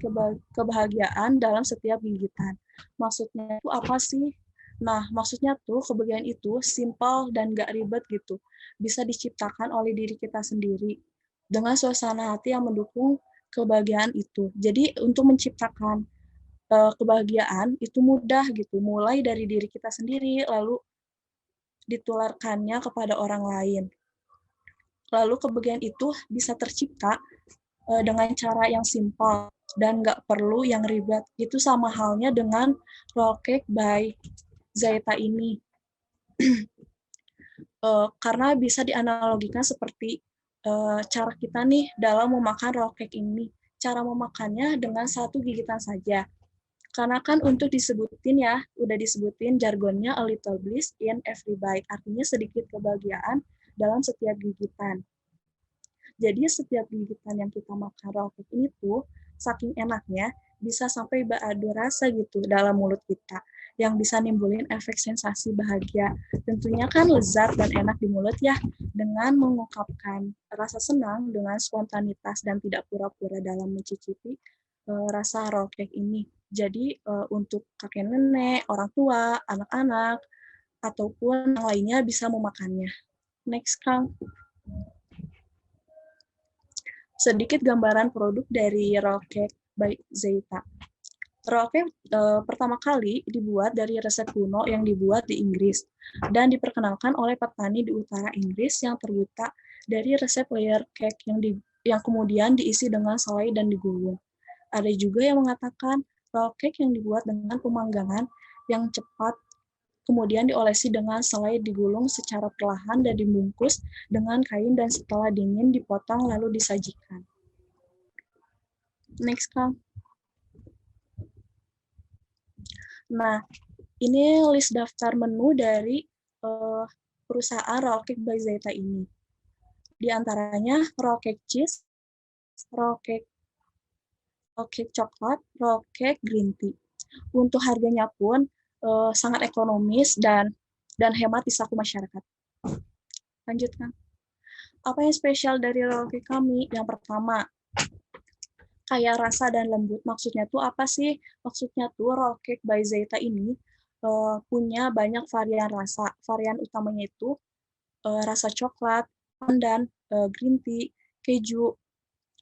kebahagiaan dalam setiap gigitan. Maksudnya itu apa sih? Nah, maksudnya tuh kebahagiaan itu simple dan gak ribet gitu. Bisa diciptakan oleh diri kita sendiri dengan suasana hati yang mendukung kebahagiaan itu. Jadi untuk menciptakan kebahagiaan itu mudah gitu, mulai dari diri kita sendiri lalu ditularkannya kepada orang lain. Lalu kebahagiaan itu bisa tercipta dengan cara yang simpel dan nggak perlu yang ribet. Itu sama halnya dengan Roll Cake by Zaita ini. Karena bisa dianalogikan seperti cara kita nih dalam memakan roll cake ini. Cara memakannya dengan satu gigitan saja. Karena kan untuk disebutin ya, udah disebutin jargonnya a little bliss in every bite. Artinya sedikit kebahagiaan dalam setiap gigitan. Jadi setiap gigitan yang kita makan roll cake ini tuh saking enaknya bisa sampai beradu rasa gitu dalam mulut kita yang bisa nimbulin efek sensasi bahagia. Tentunya kan lezat dan enak di mulut ya dengan mengungkapkan rasa senang dengan spontanitas dan tidak pura-pura dalam mencicipi rasa roll cake ini. Jadi untuk kakek nenek, orang tua, anak-anak ataupun yang lainnya bisa memakannya. Next, Kang. Sedikit gambaran produk dari Roll Cake by Zaita. Roll Cake pertama kali dibuat dari resep kuno yang dibuat di Inggris dan diperkenalkan oleh petani di utara Inggris yang terbuka dari resep layer cake yang kemudian diisi dengan selai dan digulung. Ada juga yang mengatakan roll cake yang dibuat dengan pemanggangan yang cepat kemudian diolesi dengan selai digulung secara perlahan dan dibungkus dengan kain dan setelah dingin dipotong lalu disajikan. Next, Kang. Nah, ini list daftar menu dari perusahaan Roll Cake by Zaita ini. Di antaranya roll cake cheese, roll cake coklat, roll cake green tea. Untuk harganya pun sangat ekonomis dan hemat di saku masyarakat. Lanjutkan. Apa yang spesial dari roll cake kami? Yang pertama, kaya rasa dan lembut. Maksudnya tuh apa sih? Maksudnya tuh roll cake by Zaita ini punya banyak varian rasa. Varian utamanya itu rasa coklat, pandan, green tea, keju,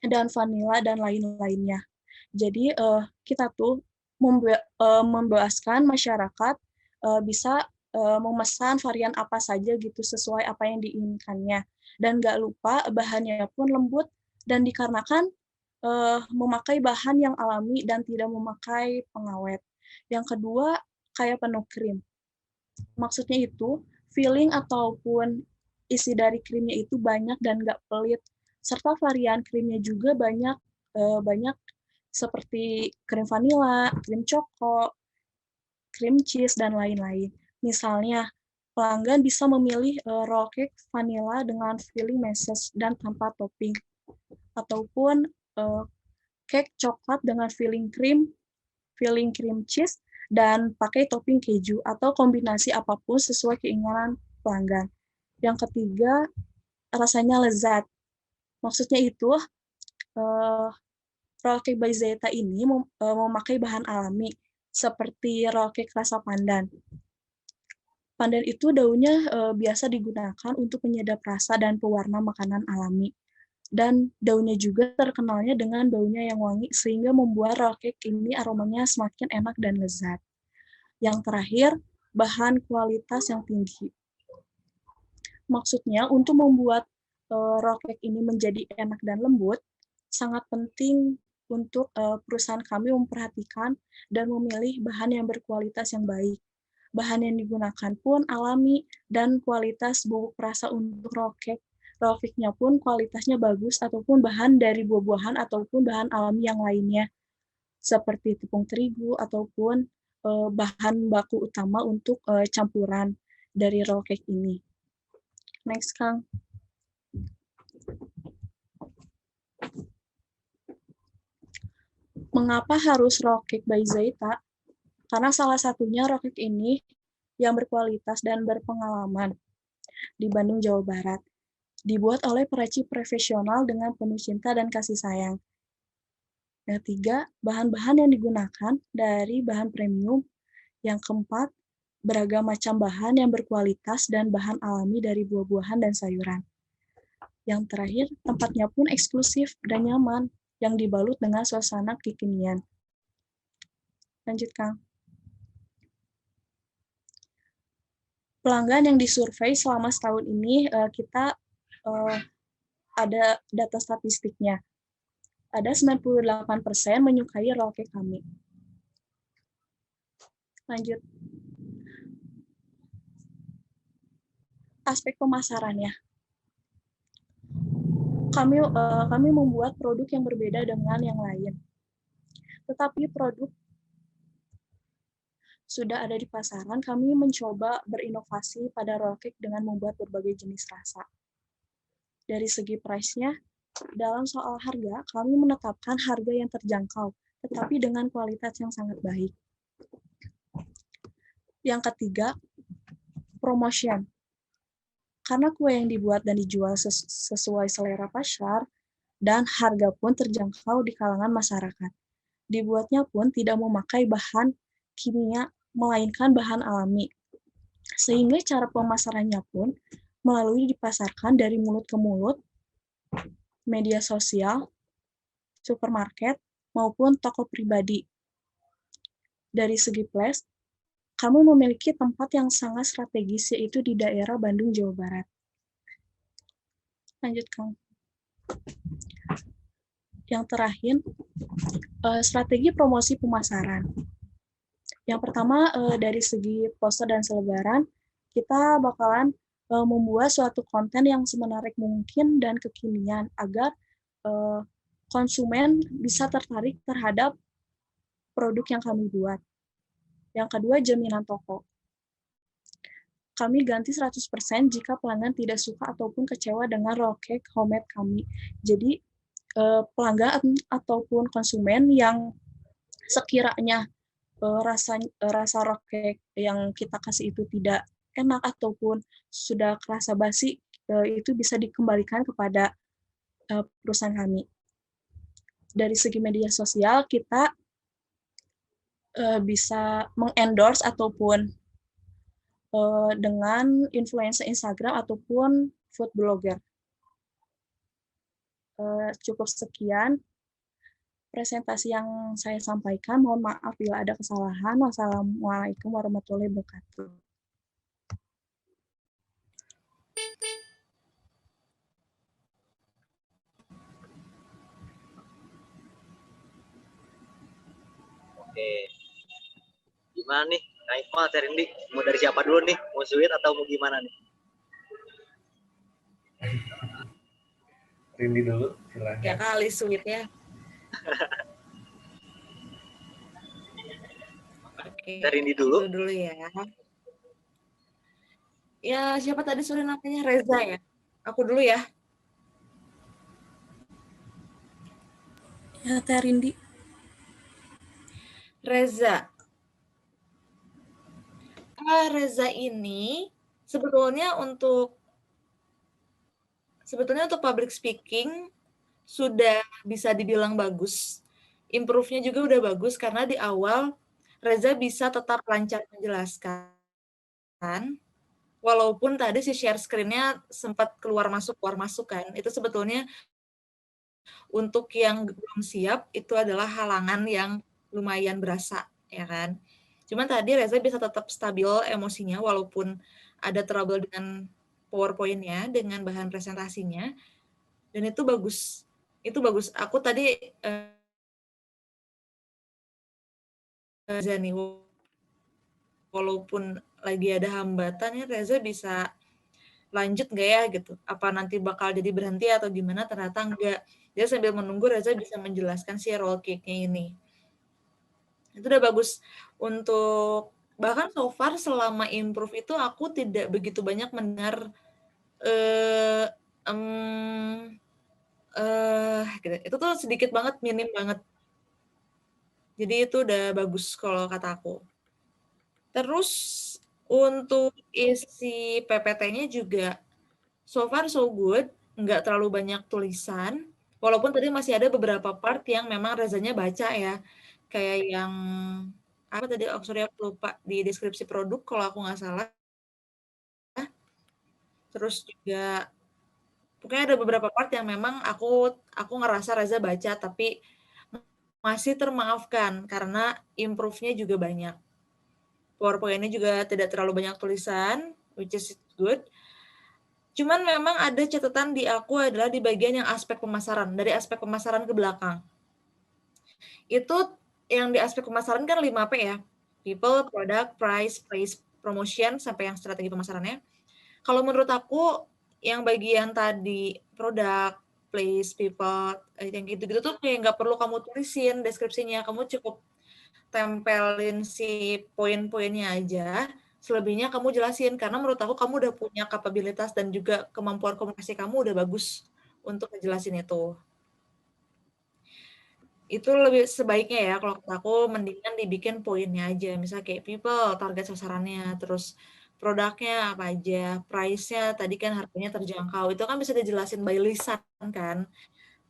dan vanila dan lain-lainnya. Jadi kita tuh membebaskan masyarakat bisa memesan varian apa saja gitu sesuai apa yang diinginkannya dan nggak lupa bahannya pun lembut dan dikarenakan memakai bahan yang alami dan tidak memakai pengawet. Yang kedua kayak penuh krim. Maksudnya itu filling ataupun isi dari krimnya itu banyak dan nggak pelit, serta varian krimnya juga banyak seperti krim vanila, krim coko, krim cheese, dan lain-lain. Misalnya, pelanggan bisa memilih roll cake vanilla dengan filling meses dan tanpa topping, ataupun cake coklat dengan filling cream cheese, dan pakai topping keju, atau kombinasi apapun sesuai keinginan pelanggan. Yang ketiga, rasanya lezat. Maksudnya itu, roll cake by Zeta ini memakai bahan alami, seperti roll cake rasa pandan. Pandan itu daunnya biasa digunakan untuk penyedap rasa dan pewarna makanan alami. Dan daunnya juga terkenalnya dengan baunya yang wangi, sehingga membuat roll cake ini aromanya semakin enak dan lezat. Yang terakhir, bahan kualitas yang tinggi. Maksudnya, untuk membuat roll cake ini menjadi enak dan lembut, sangat penting untuk perusahaan kami memperhatikan dan memilih bahan yang berkualitas yang baik. Bahan yang digunakan pun alami, dan kualitas bubuk perasa untuk roll cake-nya pun kualitasnya bagus, ataupun bahan dari buah-buahan ataupun bahan alami yang lainnya, seperti tepung terigu ataupun bahan baku utama untuk campuran dari roll cake ini. Next, Kang. Mengapa harus roll cake by Zeta? Karena salah satunya roll cake ini yang berkualitas dan berpengalaman di Bandung, Jawa Barat. Dibuat oleh peracik profesional dengan penuh cinta dan kasih sayang. Yang ketiga, bahan-bahan yang digunakan dari bahan premium. Yang keempat, beragam macam bahan yang berkualitas dan bahan alami dari buah-buahan dan sayuran. Yang terakhir, tempatnya pun eksklusif dan nyaman, yang dibalut dengan suasana kekinian. Lanjut, Kang. Pelanggan yang disurvei selama setahun ini, kita ada data statistiknya. Ada 98% menyukai roll cake kami. Lanjut. Aspek pemasarannya. Kami membuat produk yang berbeda dengan yang lain. Tetapi produk sudah ada di pasaran, kami mencoba berinovasi pada roll cake dengan membuat berbagai jenis rasa. Dari segi price-nya, dalam soal harga, kami menetapkan harga yang terjangkau, tetapi dengan kualitas yang sangat baik. Yang ketiga, promotion. Karena kue yang dibuat dan dijual sesuai selera pasar, dan harga pun terjangkau di kalangan masyarakat. Dibuatnya pun tidak memakai bahan kimia, melainkan bahan alami. Sehingga cara pemasarannya pun melalui dipasarkan dari mulut ke mulut, media sosial, supermarket, maupun toko pribadi. Dari segi place, kami memiliki tempat yang sangat strategis, yaitu di daerah Bandung, Jawa Barat. Lanjut, Kang. Yang terakhir, strategi promosi pemasaran. Yang pertama, dari segi poster dan selebaran, kita bakalan membuat suatu konten yang semenarik mungkin dan kekinian agar konsumen bisa tertarik terhadap produk yang kami buat. Yang kedua, jaminan toko. Kami ganti 100% jika pelanggan tidak suka ataupun kecewa dengan roll cake homemade kami. Jadi, pelanggan ataupun konsumen yang sekiranya rasa roll cake yang kita kasih itu tidak enak ataupun sudah kerasa basi, itu bisa dikembalikan kepada perusahaan kami. Dari segi media sosial, kita bisa mengendorse ataupun dengan influencer Instagram ataupun food blogger. Cukup sekian presentasi yang saya sampaikan. Mohon maaf bila ada kesalahan. Wassalamualaikum warahmatullahi wabarakatuh. Oke. Gimana nih? Kak Iqbal, Terindi, mau dari siapa dulu nih? Mau Sweet atau mau gimana nih? Rindy dulu, Ya silahkan. kali sweetnya. Oke, Rindy dulu. itu dulu ya. Ya, siapa tadi sore namanya? Reza ya? Aku dulu ya. Ya, Teh Rindi. Reza. Reza ini sebetulnya untuk public speaking sudah bisa dibilang bagus. Improve-nya juga udah bagus karena di awal Reza bisa tetap lancar menjelaskan. Walaupun tadi si share screen-nya sempat keluar masuk kan. Itu sebetulnya untuk yang belum siap itu adalah halangan yang lumayan berasa, ya kan. Cuman tadi Reza bisa tetap stabil emosinya walaupun ada trouble dengan PowerPoint-nya, dengan bahan presentasinya, dan itu bagus. Itu bagus. Aku tadi Reza nih, walaupun lagi ada hambatan ya, Reza bisa lanjut nggak ya gitu. Apa nanti bakal jadi berhenti atau gimana, ternyata enggak. Dia sambil menunggu Reza bisa menjelaskan si roll cake-nya ini. Itu udah bagus. Untuk bahkan so far selama improve itu aku tidak begitu banyak mendengar gitu. Itu tuh sedikit banget, minim banget. Jadi itu udah bagus kalau kata aku. Terus untuk isi PPT-nya juga so far so good, nggak terlalu banyak tulisan. Walaupun tadi masih ada beberapa part yang memang Rezanya baca ya. Kayak yang apa tadi, sorry aku lupa, di deskripsi produk kalau aku nggak salah. Terus juga pokoknya ada beberapa part yang memang aku ngerasa Reza baca, tapi masih termaafkan karena improve-nya juga banyak. PowerPoint-nya juga tidak terlalu banyak tulisan, which is good. Cuman memang ada catatan di aku adalah di bagian yang aspek pemasaran, dari aspek pemasaran ke belakang. Itu yang di aspek pemasaran kan 5P ya, people, product, price, place, promotion, sampai yang strategi pemasarannya. Kalau menurut aku, yang bagian tadi, product, place, people, yang gitu-gitu tuh kayak nggak perlu kamu tulisin deskripsinya, kamu cukup tempelin si poin-poinnya aja, selebihnya kamu jelasin, karena menurut aku kamu udah punya kapabilitas dan juga kemampuan komunikasi kamu udah bagus untuk ngejelasin itu. Itu lebih sebaiknya ya, kalau kata aku mendingan dibikin poinnya aja, misalnya kayak people, target sasarannya, terus produknya apa aja, price-nya tadi kan harganya terjangkau, itu kan bisa dijelasin by lisan kan.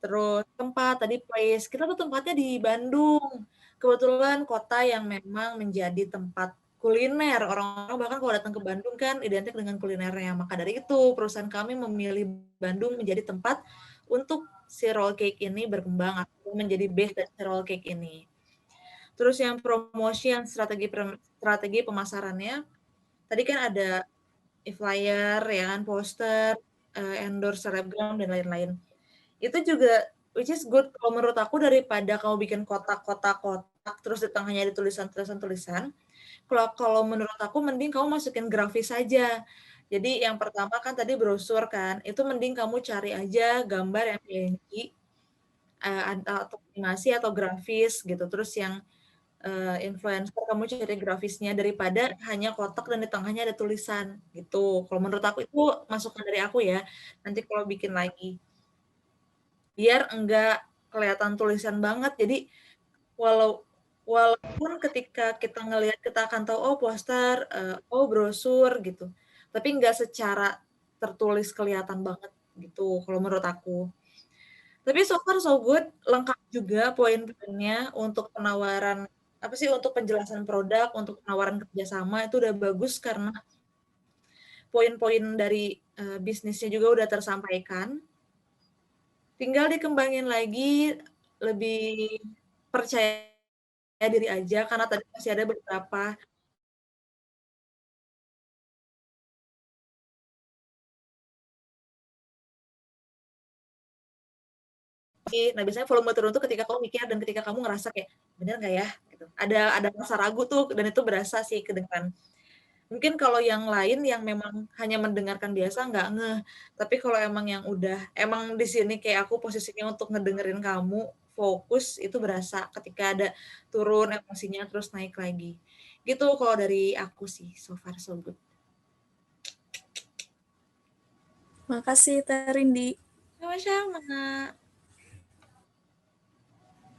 Terus tempat, tadi place, kita tuh tempatnya di Bandung, kebetulan kota yang memang menjadi tempat kuliner, orang-orang bahkan kalau datang ke Bandung kan identik dengan kulinernya, maka dari itu perusahaan kami memilih Bandung menjadi tempat untuk si roll cake ini berkembang atau menjadi base dari si roll cake ini. Terus yang promotion, strategi pemasarannya, tadi kan ada flyer, ya kan, poster, endorse selebgram, dan lain-lain. Itu juga which is good kalau menurut aku, daripada kamu bikin kotak-kotak terus di tengahnya ada tulisan-tulisan. Kalau menurut aku mending kamu masukin grafis saja. Jadi yang pertama kan tadi brosur kan, itu mending kamu cari aja gambar yang PNG atau animasi atau grafis gitu. Terus yang influencer kamu cari grafisnya daripada hanya kotak dan di tengahnya ada tulisan gitu. Kalau menurut aku itu masukan dari aku ya. Nanti kalau bikin lagi, biar enggak kelihatan tulisan banget. Jadi walaupun ketika kita ngelihat kita akan tahu oh poster, oh brosur gitu. Tapi enggak secara tertulis kelihatan banget gitu kalau menurut aku. Tapi so far so good, lengkap juga poin-poinnya untuk penawaran apa sih, untuk penjelasan produk, untuk penawaran kerjasama itu udah bagus karena poin-poin dari bisnisnya juga udah tersampaikan. Tinggal dikembangin lagi, lebih percaya diri aja, karena tadi masih ada beberapa nah biasanya volume turun tuh ketika kamu mikir dan ketika kamu ngerasa kayak, bener nggak ya? Gitu. Ada rasa ragu tuh, dan itu berasa sih kedengeran. Mungkin kalau yang lain yang memang hanya mendengarkan biasa nggak ngeh. Tapi kalau emang yang udah emang di sini kayak aku posisinya untuk ngedengerin kamu fokus itu berasa ketika ada turun emosinya terus naik lagi. Gitu kalau dari aku sih so far so good. Makasih Teh Rindi. Sama-sama.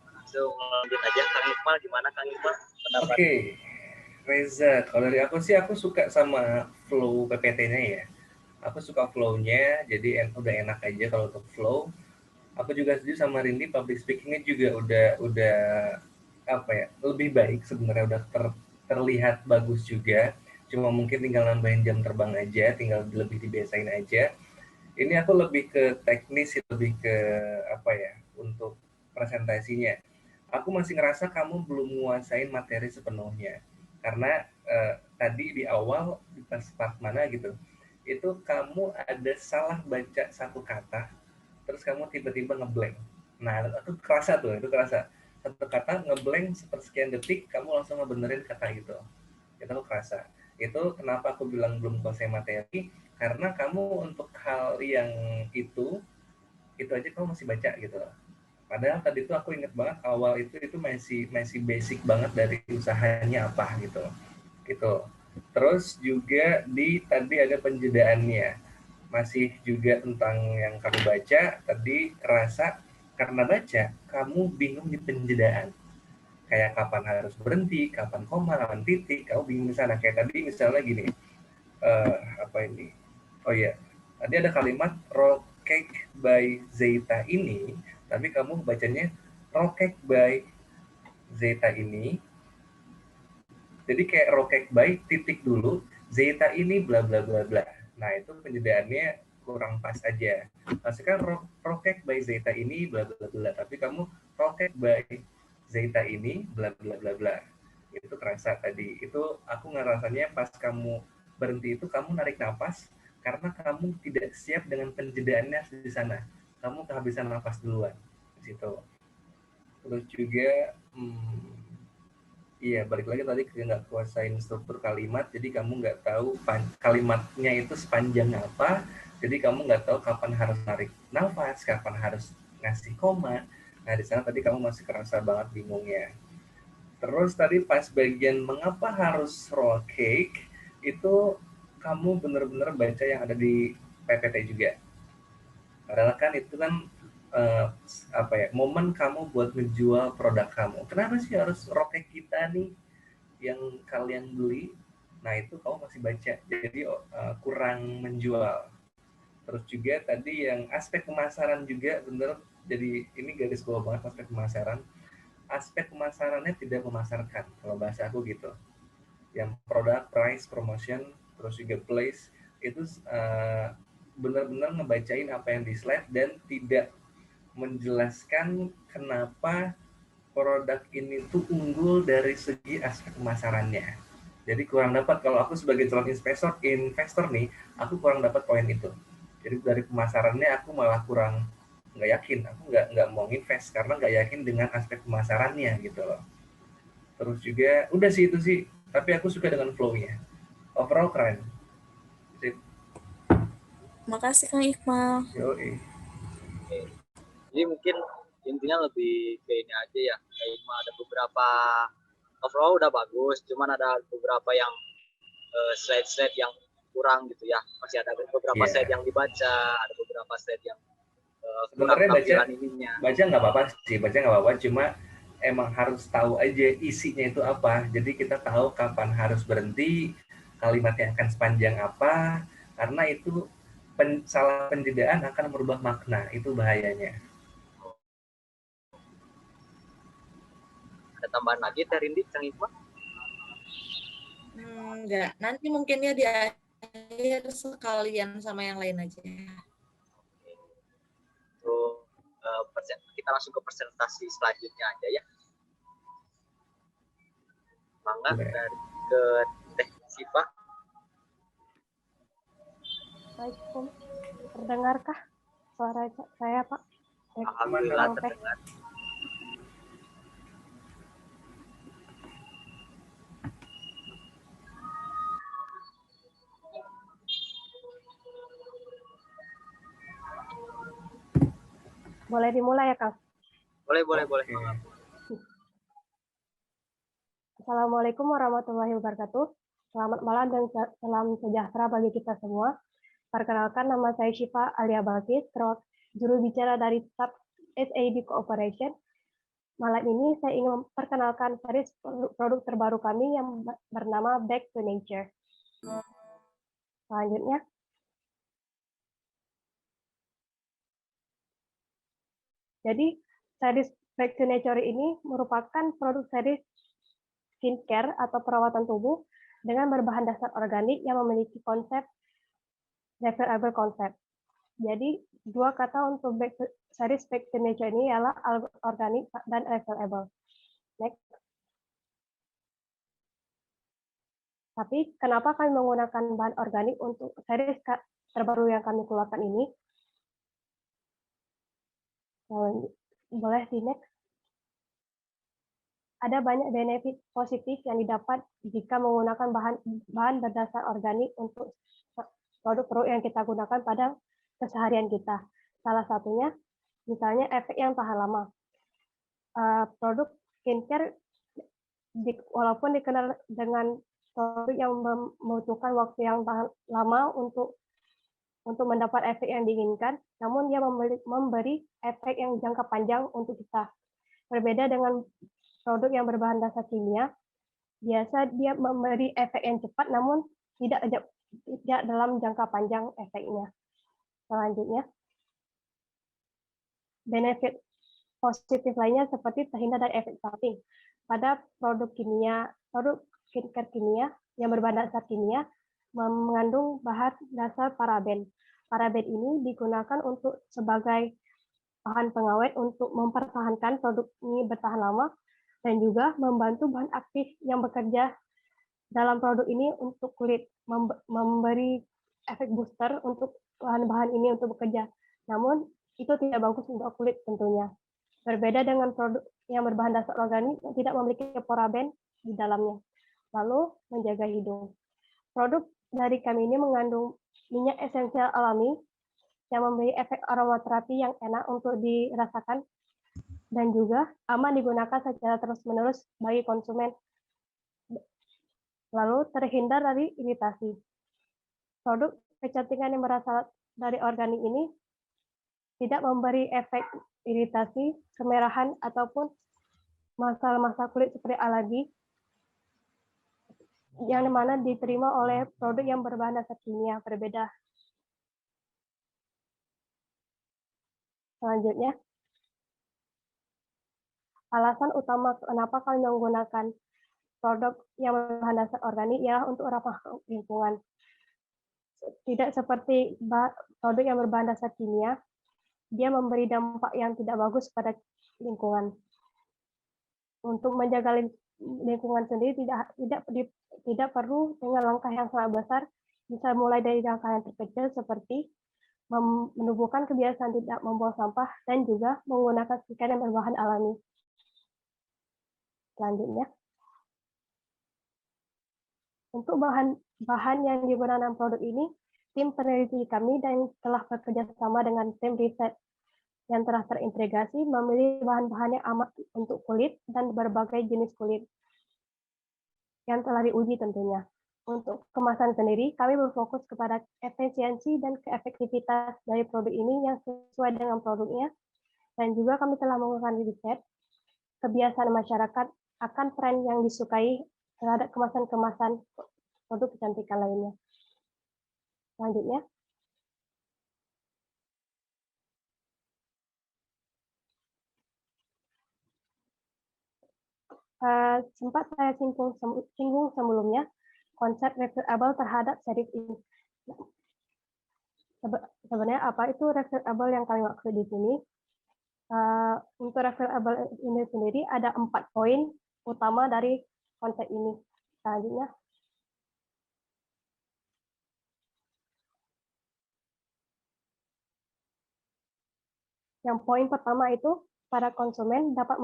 Langsung lanjut aja, Kang Iqbal, gimana Kang Iqbal pendapat? Oke, Reza, kalau dari aku sih aku suka sama flow PPT-nya ya. Aku suka flow-nya, jadi udah enak aja kalau untuk flow. Aku juga setuju sama Rindi, public speaking-nya juga udah apa ya, lebih baik sebenarnya, udah terlihat bagus juga. Cuma mungkin tinggal nambahin jam terbang aja, tinggal lebih dibiasain aja. Ini aku lebih ke teknis, lebih ke apa ya, untuk presentasinya. Aku masih ngerasa kamu belum menguasain materi sepenuhnya. Karena tadi di awal, di pas part mana gitu, itu kamu ada salah baca satu kata, terus kamu tiba-tiba ngeblank. Nah, itu kerasa tuh, itu kerasa. Satu kata ngeblank sepersekian detik, kamu langsung ngebenerin kata itu. Itu kerasa. Itu kenapa aku bilang belum kuasai materi, karena kamu untuk hal yang itu aja kamu masih baca gitu loh. Padahal tadi tuh aku inget banget awal itu masih basic banget dari usahanya apa gitu. Gitu. Terus juga tadi ada penjedaannya. Masih juga tentang yang kamu baca, tadi kerasa karena baca kamu bingung di penjedaan. Kayak kapan harus berhenti, kapan koma, kapan titik, kamu bingung di sana. Kayak tadi misalnya gini, apa ini? Oh iya, tadi ada kalimat roll cake by Zeta ini, tapi kamu bacanya roll cake by Zeta ini. Jadi kayak roll cake by titik dulu, Zeta ini bla bla bla bla. Nah itu penjedaannya kurang pas aja. Maksudnya kan roll cake by Zeta ini bla bla bla, tapi kamu roll cake by Zeta ini bla bla bla bla. Itu kerasa tadi. Itu aku ngerasanya pas kamu berhenti itu kamu narik nafas karena kamu tidak siap dengan penjedaannya di sana. Kamu kehabisan nafas duluan di situ. Terus juga iya, balik lagi tadi ke nggak kuasain struktur kalimat, jadi kamu nggak tahu kalimatnya itu sepanjang apa, jadi kamu nggak tahu kapan harus narik nafas, kapan harus ngasih koma. Nah, di sana tadi kamu masih kerasa banget bingungnya. Terus tadi pas bagian mengapa harus roll cake, itu kamu benar-benar baca yang ada di PPT juga. Padahal kan itu kan apa ya, momen kamu buat menjual produk kamu. Kenapa sih harus roll cake kita nih yang kalian beli? Nah itu kamu masih baca, jadi kurang menjual. Terus juga tadi yang aspek pemasaran juga bener, jadi ini garis bawah banget aspek pemasaran. Aspek pemasarannya tidak memasarkan, kalau bahasa aku gitu. Yang produk, price, promotion, terus juga place, itu benar-benar ngebacain apa yang di slide dan tidak menjelaskan kenapa produk ini tuh unggul dari segi aspek pemasarannya. Jadi kurang dapat, kalau aku sebagai calon investor nih, aku kurang dapat poin itu. Jadi dari pemasarannya aku malah kurang nggak yakin, aku nggak mau invest karena nggak yakin dengan aspek pemasarannya gitu loh. Terus juga udah sih itu sih, tapi aku suka dengan flow-nya. Overall keren. Makasih Kang Iqbal. Yoi. Jadi mungkin intinya lebih ke ini aja ya, kayak ada beberapa overall udah bagus, cuman ada beberapa yang slide-slide yang kurang gitu ya, masih ada beberapa slide yang dibaca, ada beberapa slide yang sebenarnya baca nggak apa-apa sih, cuma emang harus tahu aja isinya itu apa, jadi kita tahu kapan harus berhenti, kalimatnya akan sepanjang apa, karena itu salah penjedaan akan merubah makna, itu bahayanya. Ada tambahan lagi Teh Rindi, Kang Iqbal? Enggak, nanti mungkin ya di akhir sekalian sama yang lain aja. Untuk kita langsung ke presentasi selanjutnya aja ya. Mangga dari ke Teh Siva. Assalamualaikum. Terdengarkah suara saya, Pak? Alhamdulillah terdengar. Boleh dimulai ya, Kang? Boleh. Oke. Assalamualaikum warahmatullahi wabarakatuh. Selamat malam dan salam sejahtera bagi kita semua. Perkenalkan, nama saya Syifa Alia Balkis, juru bicara dari SAP SAB Cooperation. Malam ini saya ingin memperkenalkan series produk terbaru kami yang bernama Back to Nature. Selanjutnya, jadi series Back to Nature ini merupakan produk series skincare atau perawatan tubuh dengan berbahan dasar organik yang memiliki konsep refillable konsep. Jadi dua kata untuk series Back to Nature ini ialah organik dan refillable. Next. Tapi kenapa kami menggunakan bahan organik untuk series terbaru yang kami keluarkan ini? Boleh di next. Ada banyak benefit positif yang didapat jika menggunakan bahan berdasar organik untuk produk-produk yang kita gunakan pada keseharian kita. Salah satunya, misalnya efek yang tahan lama. Produk skincare, walaupun dikenal dengan produk yang membutuhkan waktu yang tahan lama untuk mendapat efek yang diinginkan, namun dia memberi efek yang jangka panjang untuk kita. Berbeda dengan produk yang berbahan dasar kimia, biasa dia memberi efek yang cepat, namun tidak dalam jangka panjang efeknya. Selanjutnya, benefit positif lainnya seperti terhindar dari efek samping. Pada produk skincare kimia yang berbahan dasar kimia mengandung bahan dasar paraben. Paraben ini digunakan sebagai bahan pengawet untuk mempertahankan produk ini bertahan lama dan juga membantu bahan aktif yang bekerja dalam produk ini untuk kulit, memberi efek booster untuk bahan-bahan ini untuk bekerja. Namun itu tidak bagus untuk kulit tentunya. Berbeda dengan produk yang berbahan dasar organik yang tidak memiliki paraben di dalamnya. Lalu menjaga hidung. Produk dari kami ini mengandung minyak esensial alami yang memberi efek aromaterapi yang enak untuk dirasakan dan juga aman digunakan secara terus-menerus bagi konsumen. Lalu terhindar dari iritasi. Produk kecantikan yang berasal dari organik ini tidak memberi efek iritasi, kemerahan, ataupun masalah-masalah kulit seperti alergi yang mana diterima oleh produk yang berbahan dasar kimia berbeda. Selanjutnya, alasan utama kenapa kami menggunakan produk yang berbahan dasar organik ialah untuk ramah lingkungan. Tidak seperti produk yang berbahan dasar kimia, dia memberi dampak yang tidak bagus pada lingkungan. Untuk menjaga lingkungan sendiri tidak perlu dengan langkah yang sangat besar, bisa mulai dari langkah yang terkecil seperti menumbuhkan kebiasaan tidak membuang sampah dan juga menggunakan skincare yang berbahan alami. Selanjutnya, untuk bahan yang digunakan dalam produk ini, tim peneliti kami dan telah bekerja sama dengan tim riset yang telah terintegrasi memilih bahan-bahan yang aman untuk kulit dan berbagai jenis kulit yang telah diuji tentunya. Untuk kemasan sendiri, kami berfokus kepada efisiensi dan keefektivitas dari produk ini yang sesuai dengan produknya, dan juga kami telah melakukan riset kebiasaan masyarakat akan tren yang disukai terhadap kemasan-kemasan produk kecantikan lainnya. Selanjutnya, sempat saya singgung sebelumnya konsep refillable terhadap series ini. Sebenarnya apa itu refillable yang kami maksud di sini? Untuk refillable ini sendiri ada 4 poin utama dari konsep ini. Selanjutnya, yang poin pertama itu para konsumen dapat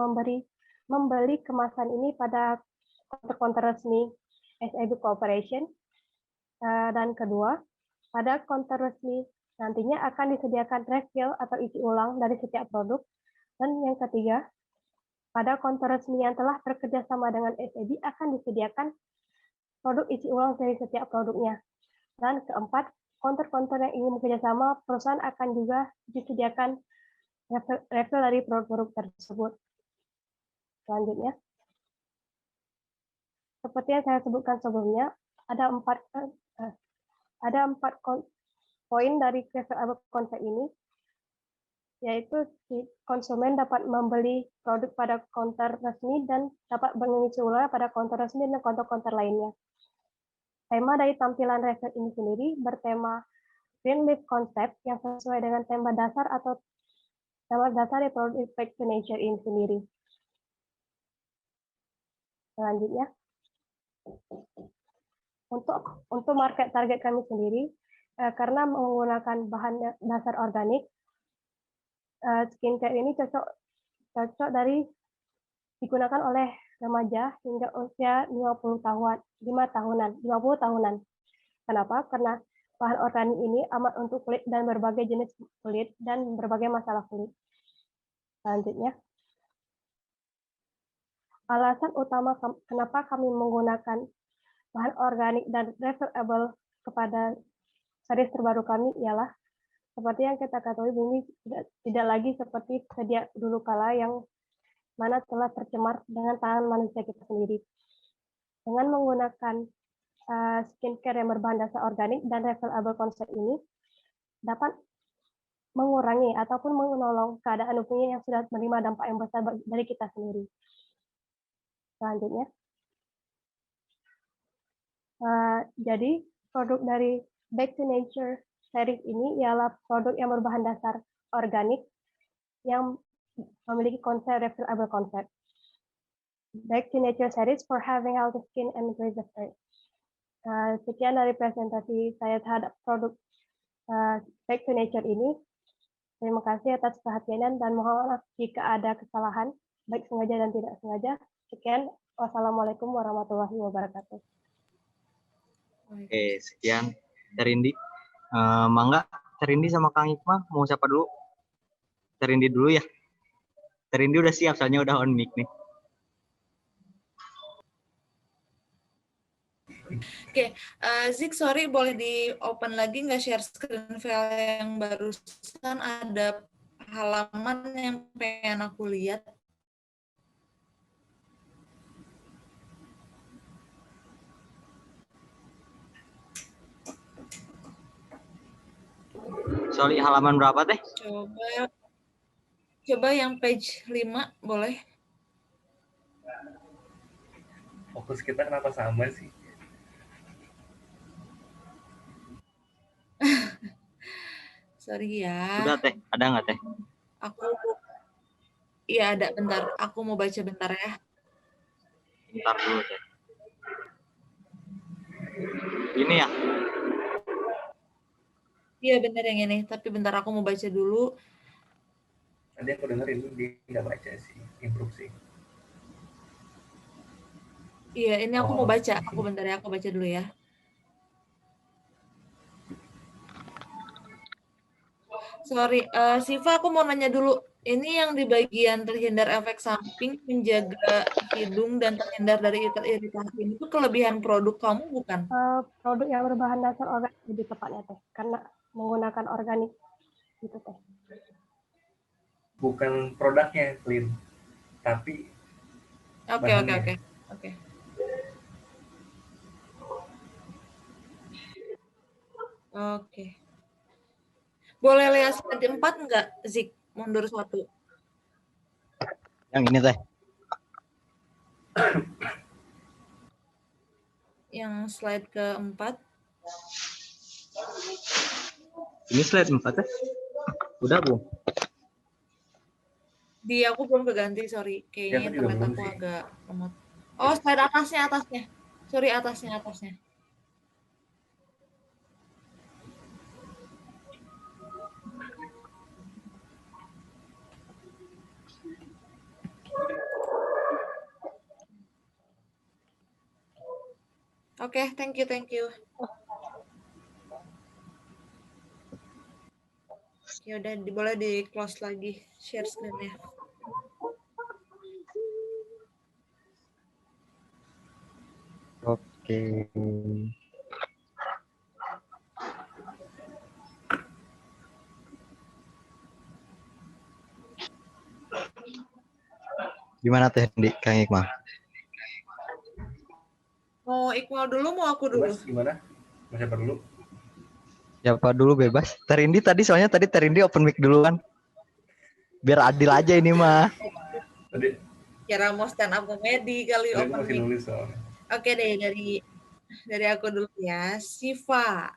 membeli kemasan ini pada counter resmi SAB Cooperation, dan kedua pada counter resmi Nantinya akan disediakan refill atau isi ulang dari setiap produk. Dan yang ketiga, pada konter resmi yang telah bekerja sama dengan SEB akan disediakan produk isi ulang dari setiap produknya. Dan keempat, konter-konter yang ingin bekerja sama, perusahaan akan juga disediakan refill dari produk-produk tersebut. Selanjutnya, seperti yang saya sebutkan sebelumnya, ada empat poin dari refill konsep ini, yaitu si konsumen dapat membeli produk pada konter resmi dan dapat mengisi ulang pada konter resmi dan konter-konter lainnya. Tema dari tampilan refill ini sendiri bertema Green Leaf Concept yang sesuai dengan tema dasar atau tema dasar dari produk Back to Nature ini sendiri. Selanjutnya, untuk market target kami sendiri, karena menggunakan bahan dasar organik, skincare ini cocok digunakan oleh remaja hingga usia 50 tahunan. Kenapa? Karena bahan organik ini amat untuk kulit dan berbagai jenis kulit dan berbagai masalah kulit. Selanjutnya, alasan utama kenapa kami menggunakan bahan organik dan refillable kepada series terbaru kami ialah seperti yang kita ketahui, bumi tidak lagi seperti sedia dulu kala yang mana telah tercemar dengan tangan manusia kita sendiri. Dengan menggunakan skincare yang berbahan dasar organik dan refillable konsep ini dapat mengurangi ataupun menolong keadaan bumi yang sudah menerima dampak yang besar dari kita sendiri. Selanjutnya, jadi produk dari Back to Nature series ini ialah produk yang berbahan dasar organik yang memiliki konsep refillable konsep. Back to Nature series for having healthy skin and grace of earth. Sekian dari presentasi saya terhadap produk Back to Nature ini. Terima kasih atas perhatiannya dan mohon maaf jika ada kesalahan, baik sengaja dan tidak sengaja. Sekian, wassalamualaikum warahmatullahi wabarakatuh. Oke, sekian Terindi. Mangga, Terindi sama Kang Hikmah mau siapa dulu? Terindi dulu ya. Terindi udah siap, soalnya udah on mic nih. Oke, Zik, sorry boleh di open lagi nggak share screen file yang barusan, ada halaman yang pengen aku lihat. Sorry, halaman berapa teh? Coba yang page 5 boleh. Fokus kita kenapa sama sih? Sorry ya. Udah teh, ada nggak teh? Iya ada, bentar. Aku mau baca bentar ya. Bentar dulu teh. Ini ya? Iya bener yang ini, tapi bentar aku mau baca dulu. Tadi aku dengerin dia nggak baca sih, improve sih. Iya, ini aku mau baca. Aku bentar ya, aku baca dulu ya. Sorry, Siva, aku mau nanya dulu. Ini yang di bagian terhindar efek samping, menjaga hidung dan terhindar dari iritasi ini, itu kelebihan produk kamu bukan? Produk yang berbahan dasar organik lebih tepatnya teh, karena menggunakan organik gitu teh. Bukan produknya clean, tapi Oke. Oke. Boleh lihat slide 4 enggak, Zik? Mundur 1. Yang ini teh. Yang slide ke-4. Ini slide 4 teh. Udah, Bu. Di aku belum keganti, sorry. Kayaknya internet aku agak lemot. Oh, slide atasnya. Sorry, atasnya. Oke, thank you. Ya udah, boleh di close lagi share screen-nya. Oke. Gimana Teh Hendi, Kang Iqmal? Mau Iqmal dulu, mau aku dulu? Mas gimana? Mas siapa dulu? Siapa dulu bebas? Terindi tadi soalnya tadi Terindi open mic dulu kan. Biar adil aja ini mah. Tadi Kira mau stand up comedy kali aku open masih mic. nulis soalnya. Oke deh, dari aku dulu ya. Siva.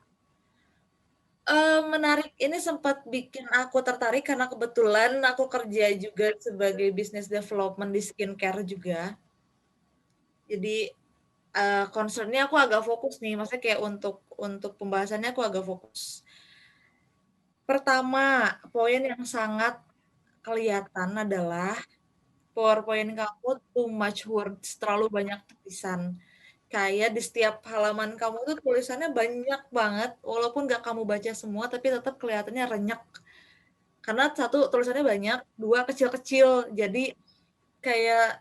Menarik, ini sempat bikin aku tertarik karena kebetulan aku kerja juga sebagai business development di skincare juga. Jadi concernnya aku agak fokus nih, maksudnya kayak untuk pembahasannya aku agak fokus. Pertama, poin yang sangat kelihatan adalah PowerPoint kamu too much words, terlalu banyak tulisan. Kayak di setiap halaman kamu tuh tulisannya banyak banget, walaupun nggak kamu baca semua, tapi tetap kelihatannya renyek. Karena satu, tulisannya banyak, dua, kecil-kecil, jadi kayak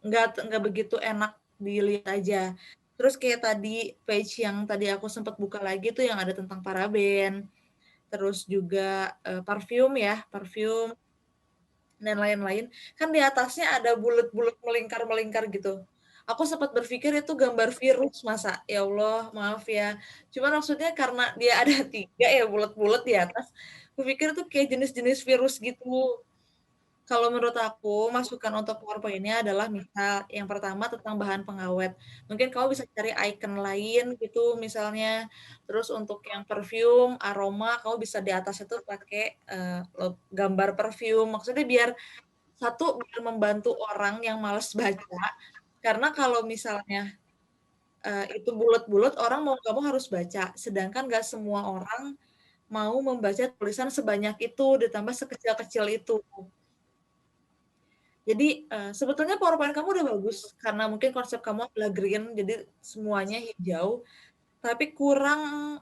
nggak begitu enak dilihat aja. Terus kayak tadi page yang tadi aku sempat buka lagi tuh yang ada tentang paraben, terus juga parfum dan lain-lain. Kan di atasnya ada bulat-bulat melingkar-melingkar gitu. Aku sempat berpikir itu gambar virus, masa? Ya Allah, maaf ya. Cuma maksudnya karena dia ada 3 ya bulat-bulat di atas, aku pikir itu kayak jenis-jenis virus gitu. Kalau menurut aku, masukan untuk PowerPoint-nya adalah misal yang pertama tentang bahan pengawet. Mungkin kamu bisa cari icon lain gitu misalnya. Terus untuk yang perfume, aroma, kamu bisa di atas itu pakai gambar perfume. Maksudnya biar membantu orang yang males baca. Karena kalau misalnya itu bulat-bulat, orang mau kamu harus baca. Sedangkan nggak semua orang mau membaca tulisan sebanyak itu, ditambah sekecil-kecil itu. Jadi sebetulnya PowerPoint kamu udah bagus karena mungkin konsep kamu adalah green, jadi semuanya hijau, tapi kurang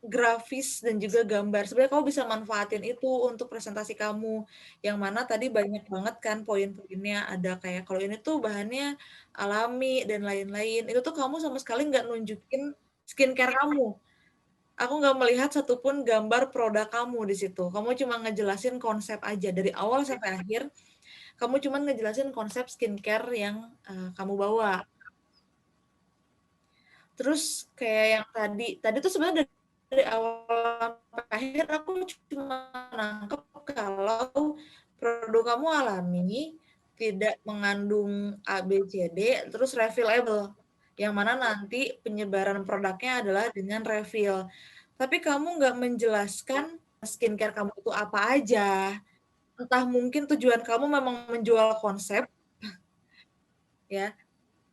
grafis dan juga gambar. Sebenarnya kamu bisa manfaatin itu untuk presentasi kamu, yang mana tadi banyak banget kan poin-poinnya, ada kayak kalau ini tuh bahannya alami dan lain-lain. Itu tuh kamu sama sekali nggak nunjukin skincare kamu. Aku nggak melihat satupun gambar produk kamu di situ. Kamu cuma ngejelasin konsep aja dari awal sampai akhir. Kamu cuma ngejelasin konsep skincare yang kamu bawa. Terus kayak yang tadi tuh sebenarnya dari awal sampai akhir aku cuma nangkep kalau produk kamu alami, tidak mengandung A, B, C, D, terus refillable. Yang mana nanti penyebaran produknya adalah dengan refill. Tapi kamu nggak menjelaskan skincare kamu itu apa aja. Entah mungkin tujuan kamu memang menjual konsep, ya.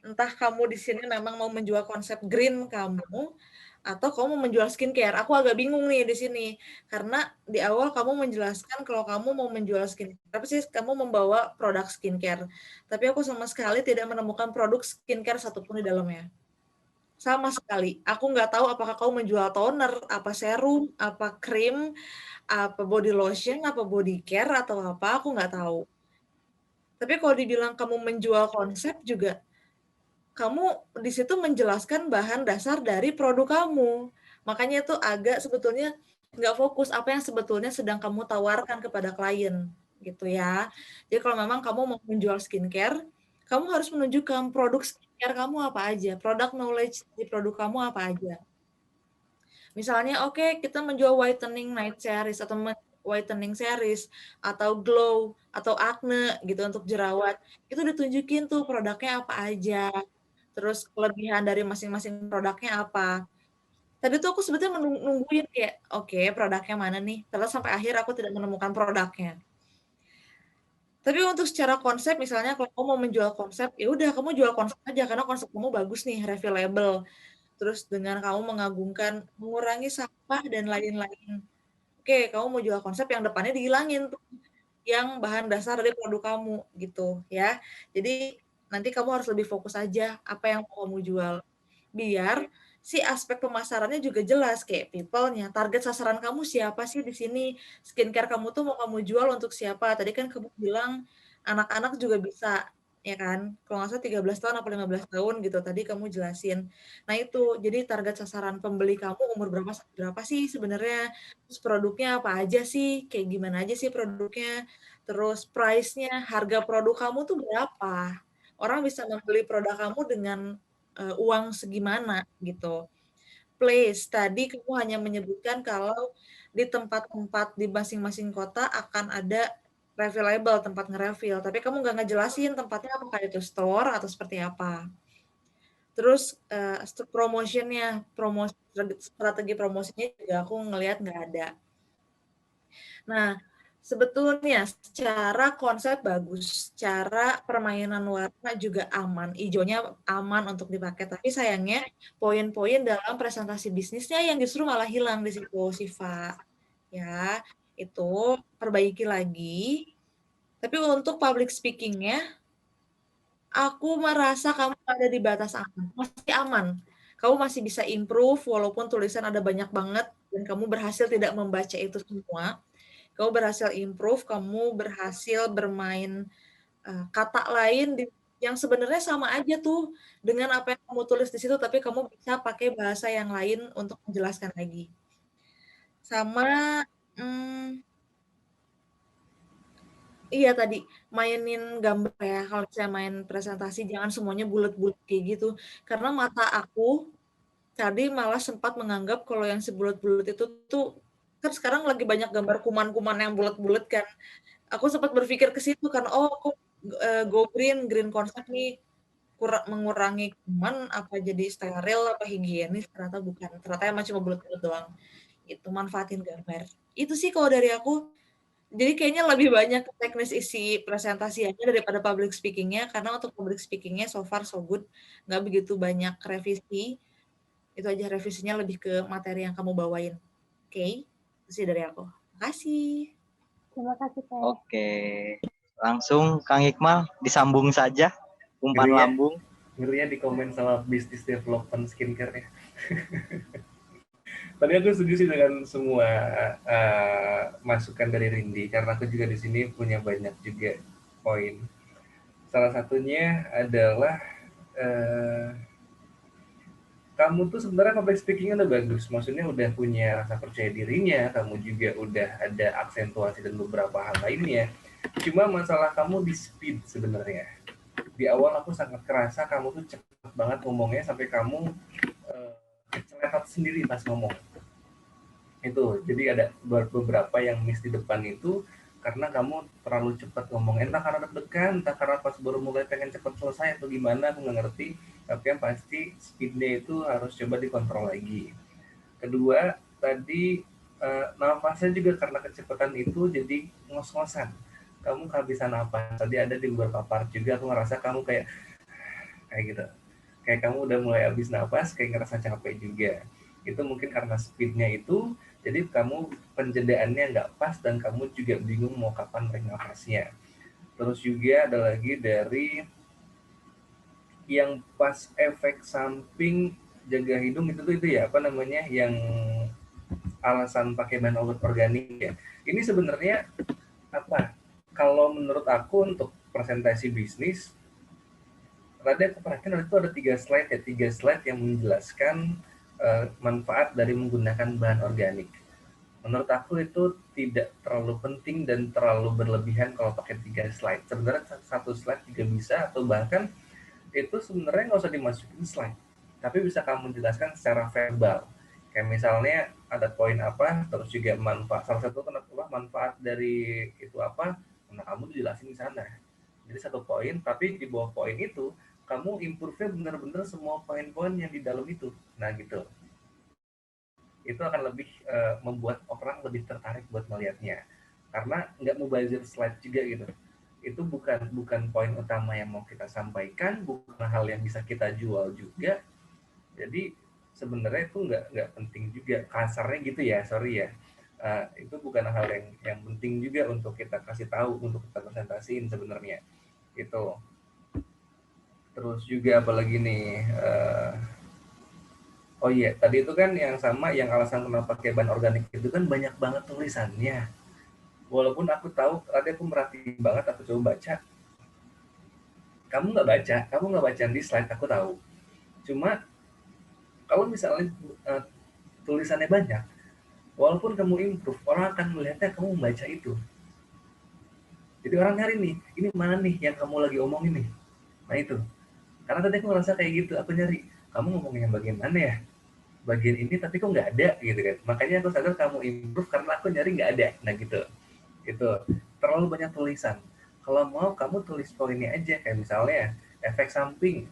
Entah kamu di sini memang mau menjual konsep green kamu, atau kamu mau menjual skincare. Aku agak bingung nih di sini. Karena di awal kamu menjelaskan kalau kamu mau menjual skincare. Tapi sih kamu membawa produk skincare. Tapi aku sama sekali tidak menemukan produk skincare satupun di dalamnya. Sama sekali. Aku nggak tahu apakah kamu menjual toner, apa serum, apa krim, apa body lotion, apa body care, atau apa, aku nggak tahu. Tapi kalau dibilang kamu menjual konsep juga, kamu di situ menjelaskan bahan dasar dari produk kamu. Makanya itu agak sebetulnya nggak fokus apa yang sebetulnya sedang kamu tawarkan kepada klien, gitu ya. Jadi kalau memang kamu mau menjual skincare, kamu harus menunjukkan produk skincare kamu apa aja, produk knowledge di produk kamu apa aja. Misalnya, oke, kita menjual whitening night series atau whitening series atau glow atau acne gitu untuk jerawat. Itu ditunjukin tuh produknya apa aja. Terus kelebihan dari masing-masing produknya apa. Tadi tuh aku sebetulnya nungguin kayak, oke, produknya mana nih? Terus sampai akhir aku tidak menemukan produknya. Tapi untuk secara konsep, misalnya kalau kamu mau menjual konsep, ya udah kamu jual konsep aja karena konsep kamu bagus nih, refillable. Terus dengan kamu mengagungkan mengurangi sampah dan lain-lain. Oke, kamu mau jual konsep yang depannya dihilangin tuh, yang bahan dasar dari produk kamu gitu ya. Jadi nanti kamu harus lebih fokus aja apa yang mau kamu jual. Biar si aspek pemasarannya juga jelas, kayak people-nya, target sasaran kamu siapa sih di sini, skincare kamu tuh mau kamu jual untuk siapa, tadi kan kamu bilang anak-anak juga bisa, ya kan, kalau nggak salah 13 tahun atau 15 tahun gitu, tadi kamu jelasin. Nah itu, jadi target sasaran pembeli kamu umur berapa sampai berapa sih sebenarnya, terus produknya apa aja sih, kayak gimana aja sih produknya, terus price-nya, harga produk kamu tuh berapa, orang bisa membeli produk kamu dengan uang segimana gitu. Place, tadi kamu hanya menyebutkan kalau di tempat-tempat di masing-masing kota akan ada refillable, tempat nge-refill, tapi kamu nggak ngejelasin tempatnya apakah itu store atau seperti apa. Terus promotion-nya, strategi promosinya juga aku ngelihat nggak ada. Nah, sebetulnya secara konsep bagus, cara permainan warna juga aman, hijaunya aman untuk dipakai, tapi sayangnya poin-poin dalam presentasi bisnisnya yang justru malah hilang di situ, Siva. Ya, itu perbaiki lagi. Tapi untuk public speaking-nya, aku merasa kamu ada di batas aman, masih aman. Kamu masih bisa improve walaupun tulisan ada banyak banget dan kamu berhasil tidak membaca itu semua. Kamu berhasil improve, kamu berhasil bermain kata lain yang sebenarnya sama aja tuh dengan apa yang kamu tulis di situ, tapi kamu bisa pakai bahasa yang lain untuk menjelaskan lagi. Sama, iya tadi, mainin gambar ya, kalau misalnya main presentasi jangan semuanya bulet-bulet kayak gitu, karena mata aku tadi malah sempat menganggap kalau yang sebulet-bulet itu tuh, kan sekarang lagi banyak gambar kuman-kuman yang bulet-bulet kan. Aku sempat berpikir ke situ kan, oh kok go green konsep nih mengurangi kuman apa jadi steril apa higienis, ternyata bukan. Ternyata emang cuma bulat-bulat doang. Itu manfaatin gambar. Itu sih kalau dari aku. Jadi kayaknya lebih banyak teknis isi presentasinya daripada public speaking-nya, karena untuk public speaking-nya so far so good, nggak begitu banyak revisi. Itu aja revisinya lebih ke materi yang kamu bawain. Oke, itu sih dari aku. Makasih. Terima kasih, Teh. Oke, langsung Kang Iqmal disambung saja umpan lambung. Ngerinya di komen sama bisnis development skincare-nya. Tadi aku setuju sih dengan semua masukan dari Rindi, karena aku juga di sini punya banyak juga poin. Salah satunya adalah kamu tuh sebenarnya public speaking-nya udah bagus, maksudnya udah punya rasa percaya dirinya, kamu juga udah ada aksentuasi dan beberapa hal lainnya. Cuma masalah kamu di speed sebenarnya. Di awal aku sangat kerasa kamu tuh cepat banget ngomongnya sampai kamu keceletot sendiri pas ngomong. Itu, jadi ada beberapa yang miss di depan itu karena kamu terlalu cepat ngomong, entah karena deg-degan, entah karena pas baru mulai pengen cepat selesai atau gimana, aku nggak ngerti. Tapi yang pasti speednya itu harus coba dikontrol lagi. Kedua, tadi nafasnya juga karena kecepatan itu jadi ngos-ngosan. Kamu kehabisan napas. Tadi ada di beberapa part juga aku ngerasa kamu kayak gitu. Kayak kamu udah mulai habis napas, kayak ngerasa capek juga. Itu mungkin karena speednya itu, jadi kamu penjedaannya nggak pas dan kamu juga bingung mau kapan tarik nafasnya. Terus juga ada lagi dari yang pas efek samping jaga hidung itu ya, apa namanya, yang alasan pakai bahan obat organik ya. Ini sebenarnya apa? Kalau menurut aku untuk presentasi bisnis, tadi aku perhatikan itu ada 3 slide yang menjelaskan manfaat dari menggunakan bahan organik. Menurut aku itu tidak terlalu penting dan terlalu berlebihan kalau pakai 3 slide. Sebenarnya 1 slide juga bisa, atau bahkan itu sebenarnya nggak usah dimasukin slide, tapi bisa kamu jelaskan secara verbal. Kayak misalnya ada poin apa, terus juga manfaat, salah satu manfaat dari itu apa, nah kamu dijelasin di sana. Jadi 1 poin, tapi di bawah poin itu kamu improve-nya benar-benar semua poin-poin yang di dalam itu. Nah gitu. Itu akan lebih membuat orang lebih tertarik buat melihatnya. Karena nggak mubazir slide juga gitu. Itu bukan poin utama yang mau kita sampaikan, bukan hal yang bisa kita jual juga. Jadi sebenarnya itu nggak penting juga, kasarnya gitu ya, sorry ya. Itu bukan hal yang penting juga untuk kita kasih tahu, untuk kita presentasiin sebenarnya. Gitu. Terus juga apalagi nih, Oh iya, tadi itu kan yang sama, yang alasan kenapa pakai bahan organik itu kan banyak banget tulisannya. Walaupun aku tahu, tadi aku merhatiin banget, aku coba baca. Kamu nggak baca di slide, aku tahu. Cuma kalau misalnya tulisannya banyak, walaupun kamu improve, orang akan melihatnya kamu membaca itu. Jadi orang nyari nih, ini mana nih yang kamu lagi omongin nih? Nah itu. Karena tadi aku ngerasa kayak gitu, aku nyari, kamu ngomongin yang bagian mana ya? Bagian ini tapi kok nggak ada gitu kan. Makanya aku sadar kamu improve karena aku nyari nggak ada. Nah gitu. Gitu. Terlalu banyak tulisan. Kalau mau kamu tulis poinnya aja, kayak misalnya efek samping.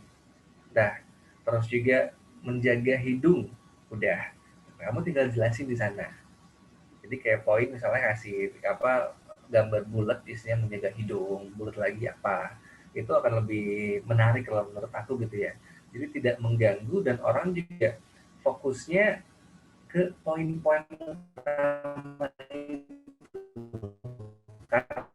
Dah. Terus juga menjaga hidung. Udah. Kamu tinggal jelasin di sana. Jadi kayak poin misalnya kasih apa gambar bulat isinya menjaga hidung, bulat lagi apa. Itu akan lebih menarik kalau menurut aku gitu ya. Jadi tidak mengganggu dan orang juga fokusnya ke poin-poin utama itu. Karena